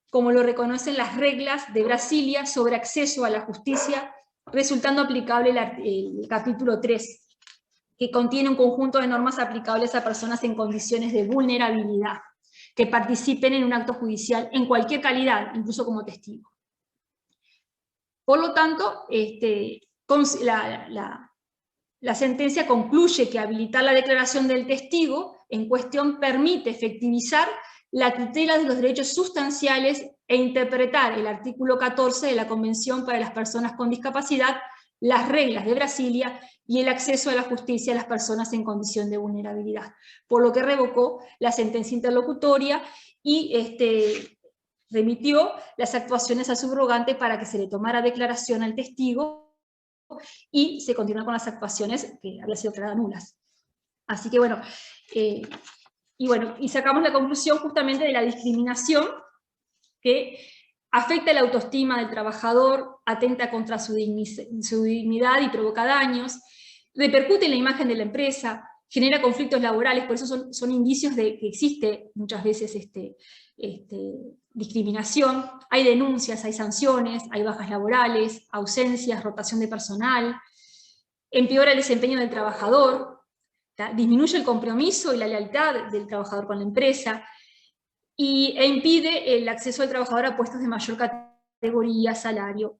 como lo reconocen las reglas de Brasilia sobre acceso a la justicia, resultando aplicable el capítulo 3, que contiene un conjunto de normas aplicables a personas en condiciones de vulnerabilidad, que participen en un acto judicial en cualquier calidad, incluso como testigo. Por lo tanto, la sentencia concluye que habilitar la declaración del testigo en cuestión permite efectivizar la tutela de los derechos sustanciales e interpretar el artículo 14 de la Convención para las Personas con Discapacidad, las reglas de Brasilia y el acceso a la justicia a las personas en condición de vulnerabilidad, por lo que revocó la sentencia interlocutoria y remitió las actuaciones al subrogante para que se le tomara declaración al testigo y se continúa con las actuaciones que habían sido declaradas nulas. Así que bueno, y sacamos la conclusión justamente de la discriminación que afecta la autoestima del trabajador, atenta contra su dignidad y provoca daños, repercute en la imagen de la empresa, genera conflictos laborales, por eso son indicios de que existe muchas veces discriminación, hay denuncias, hay sanciones, hay bajas laborales, ausencias, rotación de personal, empeora el desempeño del trabajador, disminuye el compromiso y la lealtad del trabajador con la empresa, e impide el acceso del trabajador a puestos de mayor categoría, salario,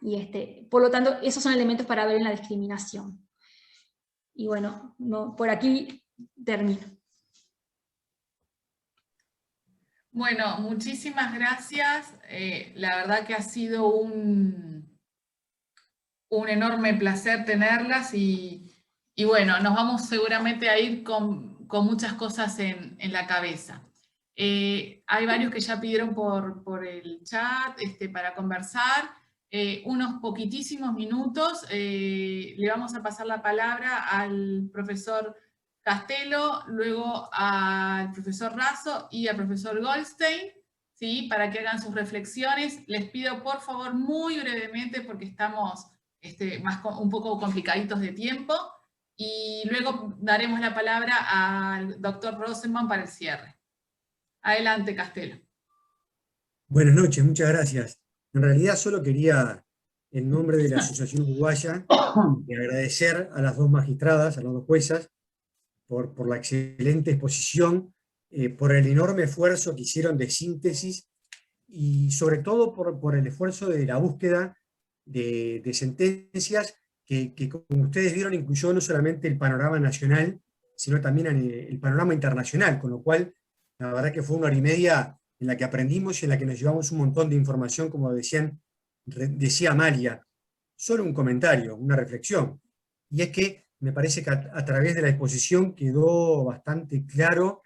y por lo tanto, esos son elementos para ver en la discriminación. Y bueno, por aquí termino. Bueno, muchísimas gracias. La verdad que ha sido un enorme placer tenerlas y bueno, nos vamos seguramente a ir con muchas cosas en la cabeza. Hay varios que ya pidieron por el chat para conversar. Unos poquitísimos minutos. Le vamos a pasar la palabra al profesor Castelo, luego al profesor Raso y al profesor Goldstein, ¿sí? Para que hagan sus reflexiones. Les pido por favor muy brevemente porque estamos un poco complicaditos de tiempo, y luego daremos la palabra al doctor Rosenbaum para el cierre. Adelante, Castelo. Buenas noches, muchas gracias. En realidad solo quería, en nombre de la Asociación Uruguaya, agradecer a las dos magistradas, a las dos juezas, por la excelente exposición, por el enorme esfuerzo que hicieron de síntesis y sobre todo por el esfuerzo de la búsqueda de sentencias que, como ustedes vieron, incluyó no solamente el panorama nacional, sino también el panorama internacional, con lo cual la verdad que fue 1 hora y media en la que aprendimos y en la que nos llevamos un montón de información, como decía Amalia. Solo un comentario, una reflexión, y es que me parece que a través de la exposición quedó bastante claro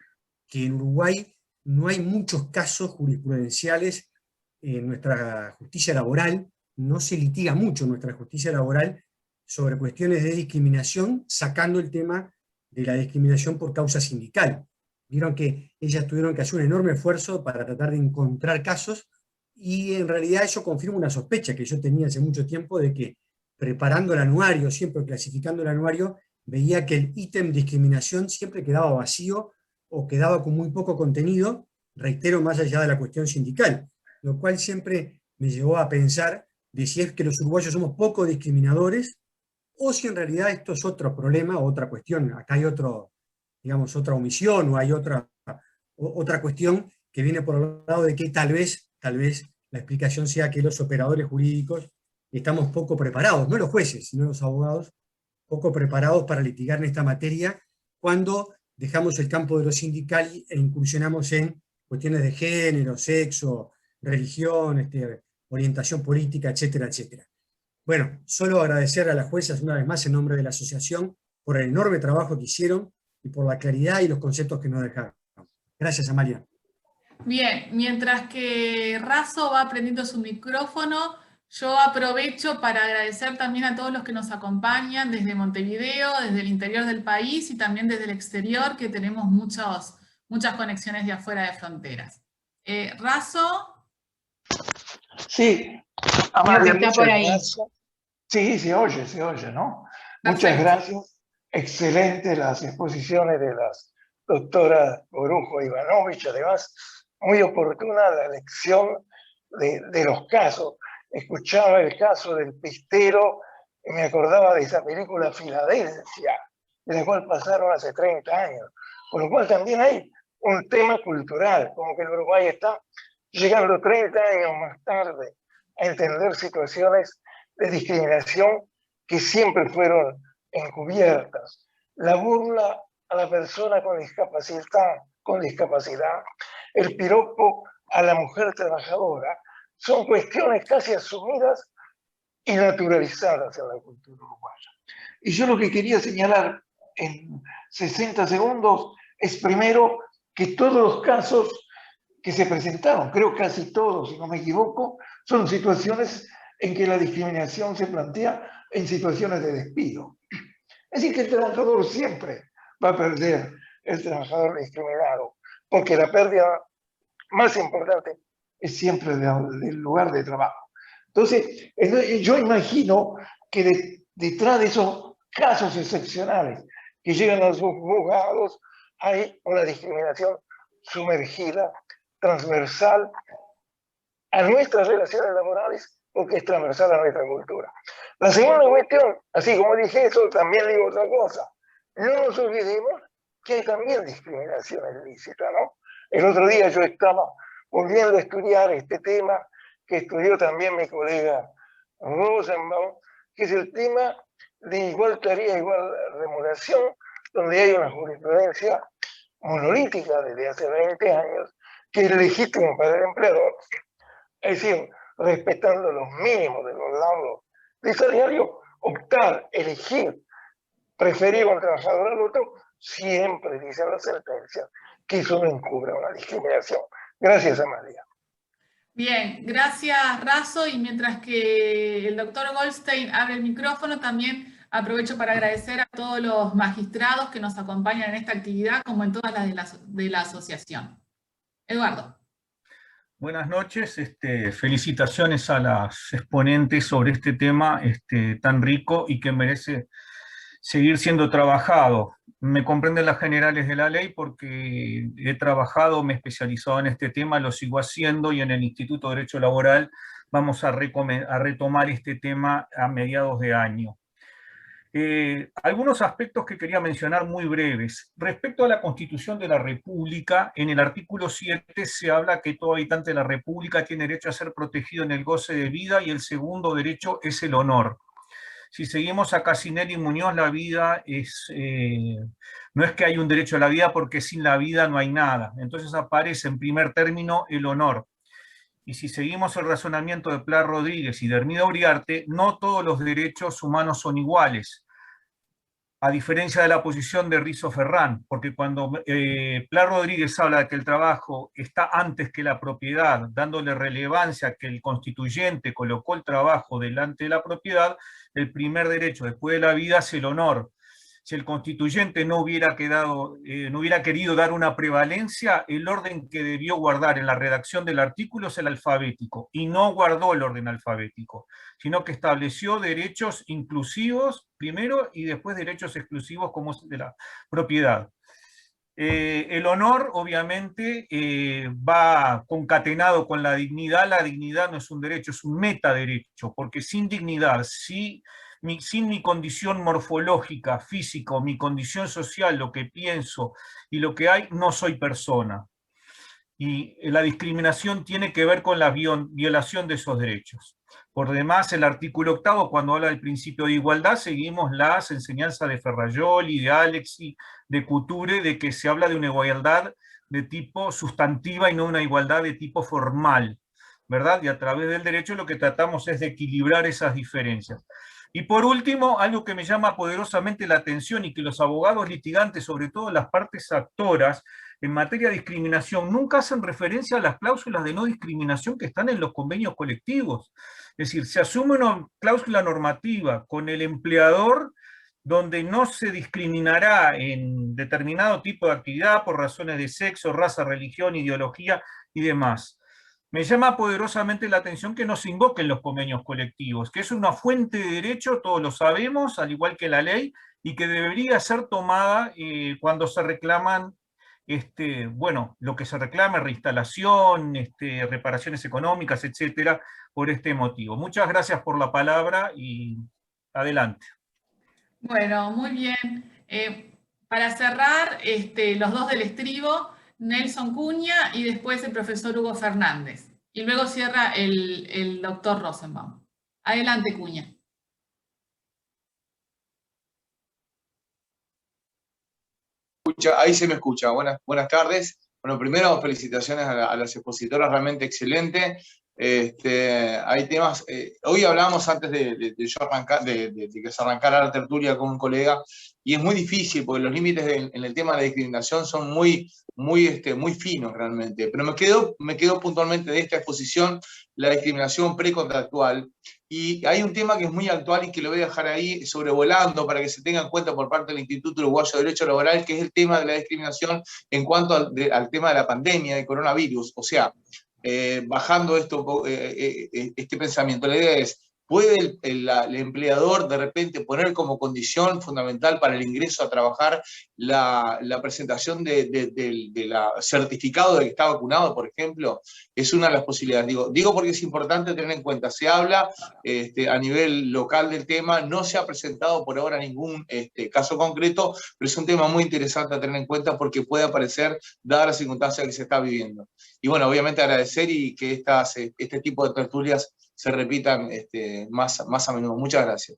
que en Uruguay no hay muchos casos jurisprudenciales en nuestra justicia laboral, no se litiga mucho en nuestra justicia laboral sobre cuestiones de discriminación, sacando el tema de la discriminación por causa sindical. Vieron que ellas tuvieron que hacer un enorme esfuerzo para tratar de encontrar casos, y en realidad eso confirma una sospecha que yo tenía hace mucho tiempo de que, preparando el anuario, siempre clasificando el anuario, veía que el ítem discriminación siempre quedaba vacío o quedaba con muy poco contenido, reitero, más allá de la cuestión sindical, lo cual siempre me llevó a pensar de si es que los uruguayos somos poco discriminadores o si en realidad esto es otro problema, otra cuestión, acá hay otra omisión, o hay otra cuestión que viene por el lado de que tal vez la explicación sea que los operadores jurídicos estamos poco preparados, no los jueces, sino los abogados, poco preparados para litigar en esta materia, cuando dejamos el campo de lo sindical e incursionamos en cuestiones de género, sexo, religión, orientación política, etcétera, etcétera. Bueno, solo agradecer a las juezas una vez más en nombre de la asociación por el enorme trabajo que hicieron y por la claridad y los conceptos que nos dejaron. Gracias, Amalia. Bien, mientras que Raso va prendiendo su micrófono, yo aprovecho para agradecer también a todos los que nos acompañan desde Montevideo, desde el interior del país y también desde el exterior, que tenemos muchas conexiones de afuera de fronteras. Raso. Sí, Amalia, está por ahí. gracias. Sí, se oye, ¿no? Muchas Perfecto. gracias. Excelentes las exposiciones de las doctoras Orujo e Ivanovich. Además, muy oportuna la lección de los casos. Escuchaba el caso del pistero y me acordaba de esa película Filadelfia, de la cual pasaron hace 30 años. Por lo cual también hay un tema cultural, como que el Uruguay está llegando 30 años más tarde a entender situaciones de discriminación que siempre fueron encubiertas. La burla a la persona con discapacidad, el piropo a la mujer trabajadora, son cuestiones casi asumidas y naturalizadas en la cultura uruguaya. Y yo lo que quería señalar en 60 segundos es primero que todos los casos que se presentaron, creo casi todos, si no me equivoco, son situaciones en que la discriminación se plantea en situaciones de despido. Es decir, que el trabajador siempre va a perder, el trabajador discriminado, porque la pérdida más importante es siempre del lugar de trabajo. Entonces, yo imagino que detrás de esos casos excepcionales que llegan a los juzgados hay una discriminación sumergida, transversal a nuestras relaciones laborales, porque es transversal a nuestra cultura. La segunda cuestión, así como dije eso, también digo otra cosa. No nos olvidemos que hay también discriminación ilícita, ¿no? El otro día yo estaba volviendo a estudiar este tema que estudió también mi colega Rosenbaum, que es el tema de igual tarea, igual remuneración, donde hay una jurisprudencia monolítica desde hace 20 años, que es legítimo para el empleador, es decir, respetando los mínimos de los laudos de salario, optar, elegir, preferir a un trabajador al otro, siempre dice la sentencia que eso no encubre una discriminación. Gracias, Amalia. Bien, gracias Razo, y mientras que el doctor Goldstein abre el micrófono, también aprovecho para agradecer a todos los magistrados que nos acompañan en esta actividad, como en todas las de la asociación. Eduardo. Buenas noches, felicitaciones a las exponentes sobre este tema tan rico y que merece seguir siendo trabajado. Me comprenden las generales de la ley porque he trabajado, me he especializado en este tema, lo sigo haciendo, y en el Instituto de Derecho Laboral vamos a retomar este tema a mediados de año. Algunos aspectos que quería mencionar muy breves. Respecto a la Constitución de la República, en el artículo 7 se habla que todo habitante de la República tiene derecho a ser protegido en el goce de vida, y el segundo derecho es el honor. Si seguimos a Casinelli y Muñoz, la vida no es que hay un derecho a la vida, porque sin la vida no hay nada. Entonces aparece en primer término el honor. Y si seguimos el razonamiento de Pla Rodríguez y de Hermida Uriarte, no todos los derechos humanos son iguales, a diferencia de la posición de Rizzo Ferrán, porque cuando Pla Rodríguez habla de que el trabajo está antes que la propiedad, dándole relevancia a que el constituyente colocó el trabajo delante de la propiedad, el primer derecho después de la vida es el honor. Si el constituyente no hubiera querido dar una prevalencia, el orden que debió guardar en la redacción del artículo es el alfabético, y no guardó el orden alfabético, sino que estableció derechos inclusivos primero y después derechos exclusivos como de la propiedad. El honor, obviamente, va concatenado con la dignidad. La dignidad no es un derecho, es un metaderecho, porque sin dignidad, sin mi condición morfológica, física, mi condición social, lo que pienso y lo que hay, no soy persona. Y la discriminación tiene que ver con la violación de esos derechos. Por demás, el artículo 8, cuando habla del principio de igualdad, seguimos las enseñanzas de Ferrajoli, de Alexi, de Couture, de que se habla de una igualdad de tipo sustantiva y no una igualdad de tipo formal, ¿verdad? Y a través del derecho lo que tratamos es de equilibrar esas diferencias. Y por último, algo que me llama poderosamente la atención y que los abogados litigantes, sobre todo las partes actoras, en materia de discriminación, nunca hacen referencia a las cláusulas de no discriminación que están en los convenios colectivos. Es decir, se asume una cláusula normativa con el empleador donde no se discriminará en determinado tipo de actividad por razones de sexo, raza, religión, ideología y demás. Me llama poderosamente la atención que no se invoquen los convenios colectivos, que es una fuente de derecho, todos lo sabemos, al igual que la ley, y que debería ser tomada cuando se reclaman, bueno, lo que se reclama, reinstalación, reparaciones económicas, etcétera, por este motivo. Muchas gracias por la palabra y adelante. Bueno, muy bien. Para cerrar, los dos del estribo, Nelson Cuña y después el profesor Hugo Fernández. Y luego cierra el doctor Rosenbaum. Adelante, Cuña. Ahí se me escucha. Buenas tardes. Bueno, primero felicitaciones a las expositoras, realmente excelente. Hay temas, hoy hablábamos antes de yo arrancar, de que se arrancara la tertulia con un colega, y es muy difícil porque los límites en el tema de la discriminación son muy finos realmente. Pero me quedó puntualmente de esta exposición la discriminación precontractual. Y hay un tema que es muy actual y que lo voy a dejar ahí sobrevolando para que se tenga en cuenta por parte del Instituto Uruguayo de Derecho Laboral, que es el tema de la discriminación en cuanto al tema de la pandemia de coronavirus. O sea, bajando este pensamiento, la idea es, ¿puede el empleador de repente poner como condición fundamental para el ingreso a trabajar la presentación del certificado de que está vacunado, por ejemplo? Es una de las posibilidades. Digo porque es importante tener en cuenta, se habla a nivel local del tema, no se ha presentado por ahora ningún caso concreto, pero es un tema muy interesante a tener en cuenta porque puede aparecer dada la circunstancia que se está viviendo. Y bueno, obviamente agradecer y que este tipo de tertulias se repitan más a menudo. Muchas gracias.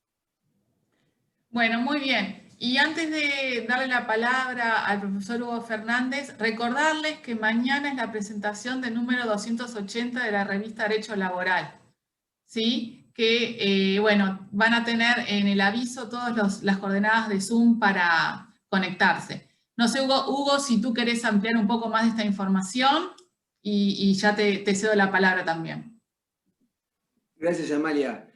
Bueno, muy bien. Y antes de darle la palabra al profesor Hugo Fernández, recordarles que mañana es la presentación del número 280 de la revista Derecho Laboral, ¿sí? Que, bueno, van a tener en el aviso todas las coordenadas de Zoom para conectarse. No sé, Hugo, si tú querés ampliar un poco más de esta información y ya te cedo la palabra también. Gracias, Amalia.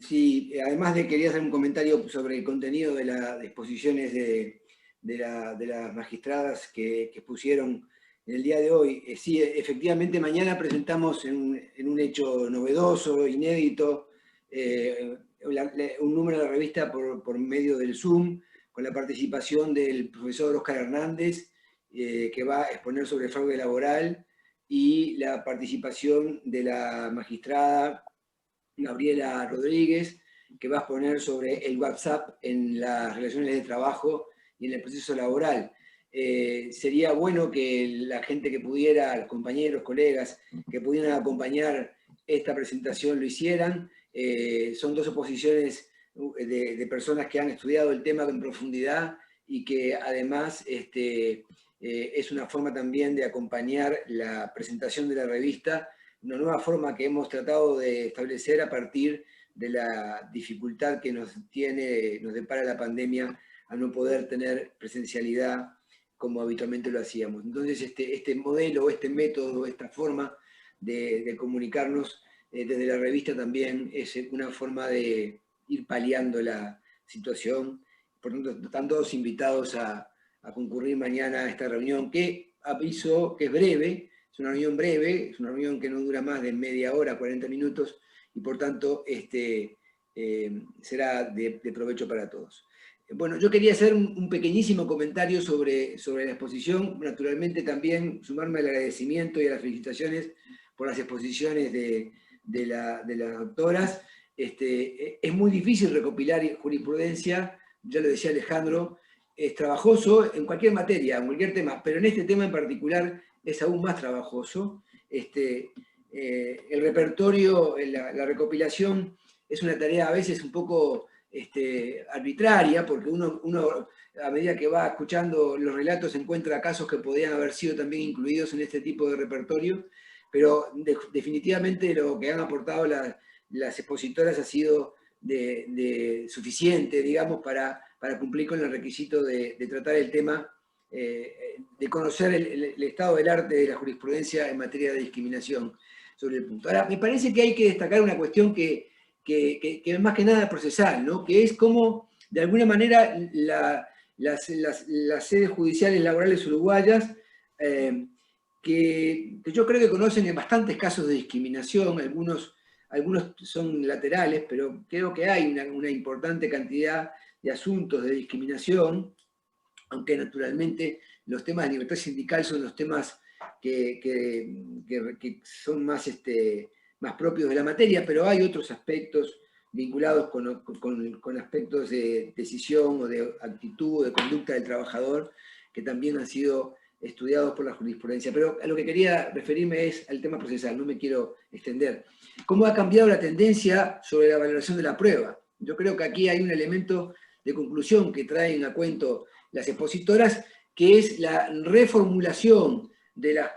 Sí, además quería hacer un comentario sobre el contenido de las exposiciones de las magistradas que expusieron en el día de hoy. Sí, efectivamente, mañana presentamos en un hecho novedoso, inédito, un número de la revista por medio del Zoom, con la participación del profesor Oscar Hernández, que va a exponer sobre el fraude laboral, y la participación de la magistrada Gabriela Rodríguez, que va a exponer sobre el WhatsApp en las relaciones de trabajo y en el proceso laboral. Sería bueno que la gente que pudiera, compañeros, colegas, que pudieran acompañar esta presentación lo hicieran. Son dos oposiciones de personas que han estudiado el tema en profundidad y que además es una forma también de acompañar la presentación de la revista, una nueva forma que hemos tratado de establecer a partir de la dificultad que nos depara la pandemia a no poder tener presencialidad como habitualmente lo hacíamos. Entonces este modelo, este método, esta forma de comunicarnos desde la revista también es una forma de ir paliando la situación. Por tanto, están todos invitados a concurrir mañana a esta reunión, que aviso que es breve, es una reunión breve, es una reunión que no dura más de media hora, 40 minutos, y por tanto será de provecho para todos. Bueno, yo quería hacer un pequeñísimo comentario sobre la exposición, naturalmente también sumarme al agradecimiento y a las felicitaciones por las exposiciones de las doctoras. Es muy difícil recopilar jurisprudencia, ya lo decía Alejandro, es trabajoso en cualquier materia, en cualquier tema, pero en este tema en particular es aún más trabajoso. El repertorio, la recopilación es una tarea a veces un poco arbitraria, porque uno a medida que va escuchando los relatos encuentra casos que podían haber sido también incluidos en este tipo de repertorio, pero definitivamente lo que han aportado las expositoras ha sido suficiente, digamos, para cumplir con el requisito de tratar el tema, de conocer el estado del arte de la jurisprudencia en materia de discriminación sobre el punto. Ahora, me parece que hay que destacar una cuestión que es más que nada procesal, ¿no? Que es cómo, de alguna manera, las sedes judiciales laborales uruguayas que yo creo que conocen en bastantes casos de discriminación, algunos son laterales, pero creo que hay una importante cantidad de asuntos de discriminación, aunque naturalmente los temas de libertad sindical son los temas que son más propios de la materia, pero hay otros aspectos vinculados con aspectos de decisión o de actitud o de conducta del trabajador que también han sido estudiados por la jurisprudencia. Pero a lo que quería referirme es al tema procesal, no me quiero extender. ¿Cómo ha cambiado la tendencia sobre la valoración de la prueba? Yo creo que aquí hay un elemento de conclusión que traen a cuento las expositoras, que es la reformulación de la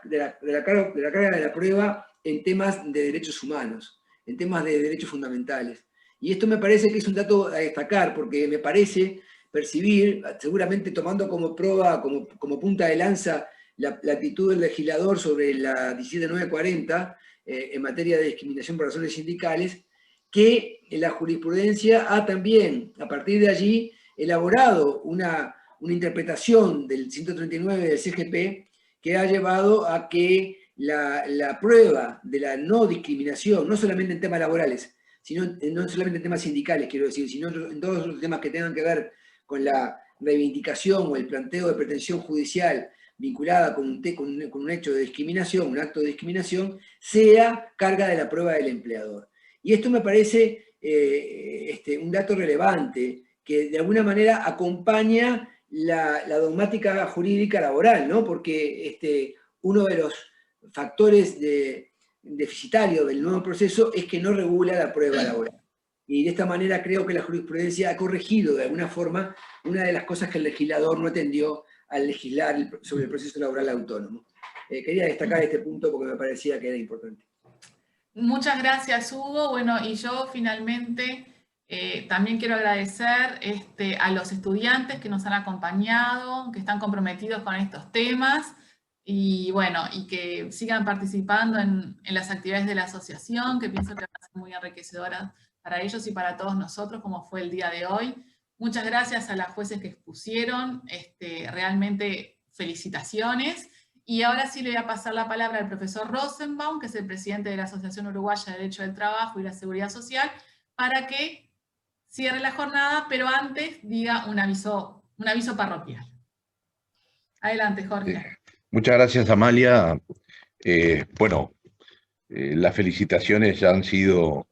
carga de la prueba en temas de derechos humanos, en temas de derechos fundamentales. Y esto me parece que es un dato a destacar, porque me parece percibir, seguramente tomando como prueba, como punta de lanza, la actitud del legislador sobre la 17940 en materia de discriminación por razones sindicales, que la jurisprudencia ha también, a partir de allí, elaborado una interpretación del 139 del CGP que ha llevado a que la prueba de la no discriminación, no solamente en temas laborales, no solamente en temas sindicales, quiero decir, sino en todos los temas que tengan que ver con la reivindicación o el planteo de pretensión judicial vinculada con un hecho de discriminación, un acto de discriminación, sea carga de la prueba del empleador. Y esto me parece un dato relevante que de alguna manera acompaña la dogmática jurídica laboral, ¿no? Porque uno de los factores deficitarios del nuevo proceso es que no regula la prueba laboral. Y de esta manera creo que la jurisprudencia ha corregido de alguna forma una de las cosas que el legislador no atendió al legislar sobre el proceso laboral autónomo. Quería destacar este punto porque me parecía que era importante. Muchas gracias, Hugo. Bueno, y yo finalmente también quiero agradecer a los estudiantes que nos han acompañado, que están comprometidos con estos temas, y bueno, y que sigan participando en las actividades de la asociación, que pienso que van a ser muy enriquecedoras para ellos y para todos nosotros, como fue el día de hoy. Muchas gracias a las jueces que expusieron, realmente felicitaciones. Y ahora sí le voy a pasar la palabra al profesor Rosenbaum, que es el presidente de la Asociación Uruguaya de Derecho del Trabajo y la Seguridad Social, para que cierre la jornada, pero antes diga un aviso parroquial. Adelante, Jorge. Muchas gracias, Amalia. Las felicitaciones ya han sido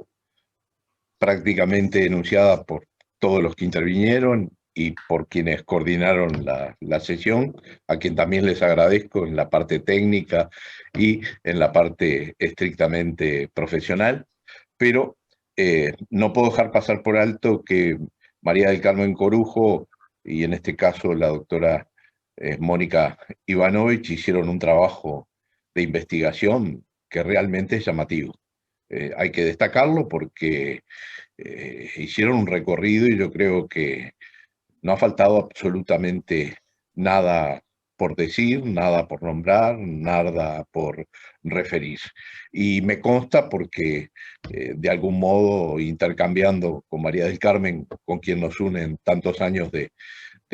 prácticamente enunciadas por todos los que intervinieron y por quienes coordinaron la sesión, a quien también les agradezco en la parte técnica y en la parte estrictamente profesional, pero no puedo dejar pasar por alto que María del Carmen Corujo y en este caso la doctora Mónica Ivanovich hicieron un trabajo de investigación que realmente es llamativo. Hay que destacarlo porque hicieron un recorrido y yo creo que no ha faltado absolutamente nada por decir, nada por nombrar, nada por referir. Y me consta porque de algún modo, intercambiando con María del Carmen, con quien nos unen tantos años de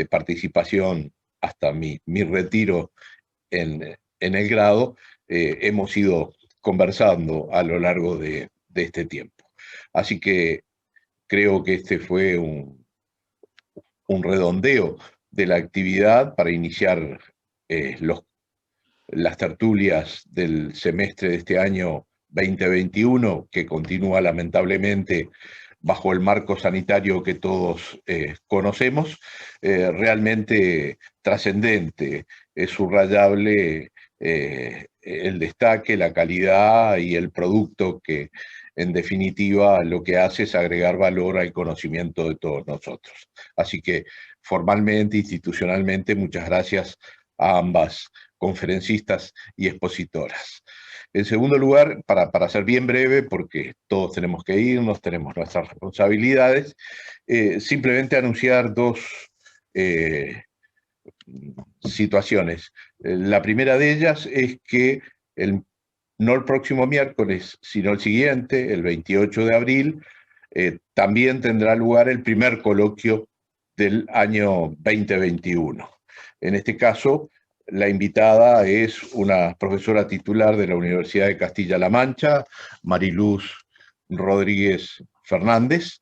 participación hasta mi retiro en el grado, hemos ido conversando a lo largo de este tiempo. Así que creo que este fue un redondeo de la actividad para iniciar las tertulias del semestre de este año 2021, que continúa lamentablemente bajo el marco sanitario que todos conocemos, realmente trascendente, es subrayable el destaque, la calidad y el producto que en definitiva lo que hace es agregar valor al conocimiento de todos nosotros. Así que formalmente, institucionalmente, muchas gracias a ambas conferencistas y expositoras. En segundo lugar, para ser bien breve, porque todos tenemos que irnos, tenemos nuestras responsabilidades, simplemente anunciar dos situaciones. La primera de ellas es que no el próximo miércoles, sino el siguiente, el 28 de abril, también tendrá lugar el primer coloquio del año 2021. En este caso, la invitada es una profesora titular de la Universidad de Castilla-La Mancha, Mariluz Rodríguez Fernández,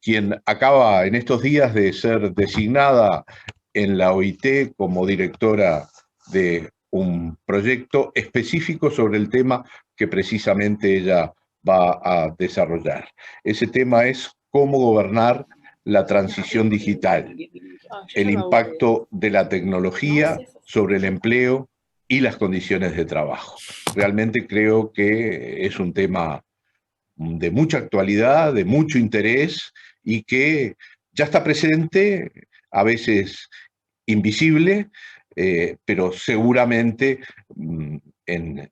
quien acaba en estos días de ser designada en la OIT como directora de un proyecto específico sobre el tema que precisamente ella va a desarrollar. Ese tema es cómo gobernar la transición digital, el impacto de la tecnología sobre el empleo y las condiciones de trabajo. Realmente creo que es un tema de mucha actualidad, de mucho interés y que ya está presente, a veces invisible, pero seguramente en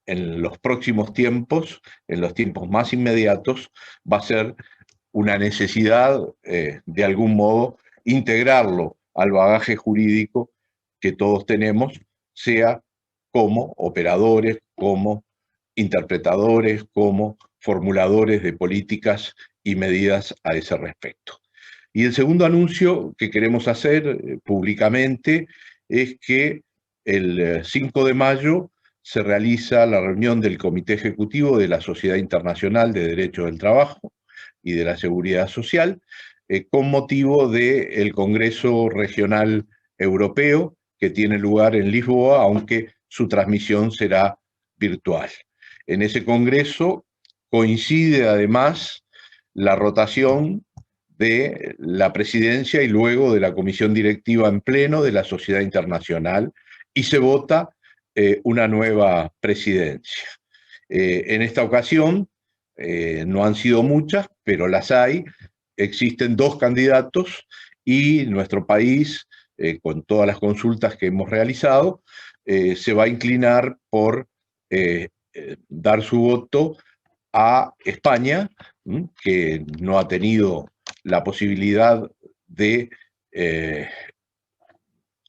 los próximos tiempos, en los tiempos más inmediatos, va a ser una necesidad, de algún modo, integrarlo al bagaje jurídico que todos tenemos, sea como operadores, como interpretadores, como formuladores de políticas y medidas a ese respecto. Y el segundo anuncio que queremos hacer públicamente es que el 5 de mayo se realiza la reunión del Comité Ejecutivo de la Sociedad Internacional de Derecho del Trabajo y de la Seguridad Social, con motivo del Congreso Regional Europeo, que tiene lugar en Lisboa, aunque su transmisión será virtual. En ese congreso coincide además la rotación de la presidencia y luego de la comisión directiva en pleno de la Sociedad Internacional y se vota una nueva presidencia. En esta ocasión no han sido muchas, pero las hay. Existen 2 candidatos y nuestro país, con todas las consultas que hemos realizado, se va a inclinar por dar su voto a España, que no ha tenido la posibilidad de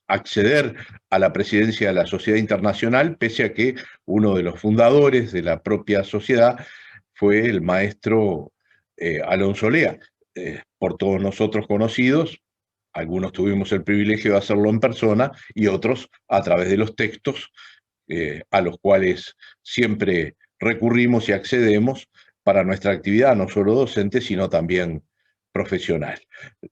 acceder a la presidencia de la Sociedad Internacional, pese a que uno de los fundadores de la propia sociedad fue el maestro Alonso Lea, por todos nosotros conocidos. Algunos tuvimos el privilegio de hacerlo en persona y otros a través de los textos a los cuales siempre recurrimos y accedemos para nuestra actividad, no solo docente, sino también profesional.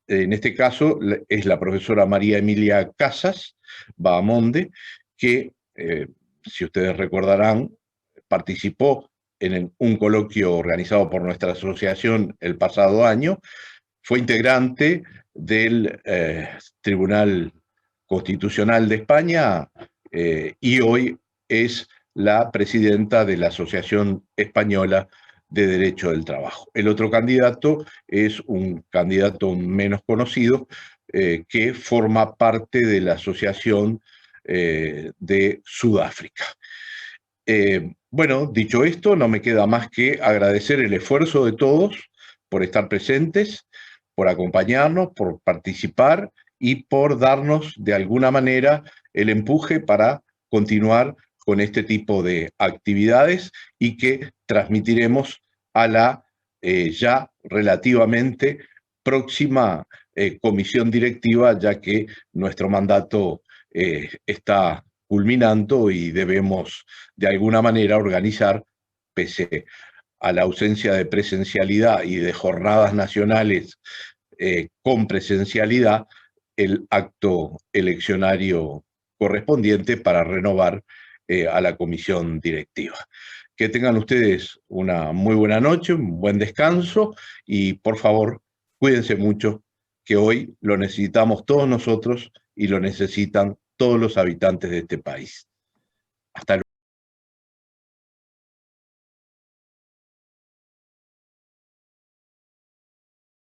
En este caso es la profesora María Emilia Casas Bahamonde, que, si ustedes recordarán, participó en un coloquio organizado por nuestra asociación el pasado año, fue integrante del Tribunal Constitucional de España y hoy es la presidenta de la Asociación Española de Derecho del Trabajo. El otro candidato es un candidato menos conocido que forma parte de la Asociación de Sudáfrica. Bueno, dicho esto, no me queda más que agradecer el esfuerzo de todos por estar presentes, por acompañarnos, por participar y por darnos de alguna manera el empuje para continuar con este tipo de actividades y que transmitiremos a la ya relativamente próxima comisión directiva, ya que nuestro mandato está culminando y debemos de alguna manera organizar, pese a la ausencia de presencialidad y de jornadas nacionales con presencialidad, el acto eleccionario correspondiente para renovar a la comisión directiva. Que tengan ustedes una muy buena noche, un buen descanso y por favor cuídense mucho, que hoy lo necesitamos todos nosotros y lo necesitan todos los habitantes de este país. Hasta luego.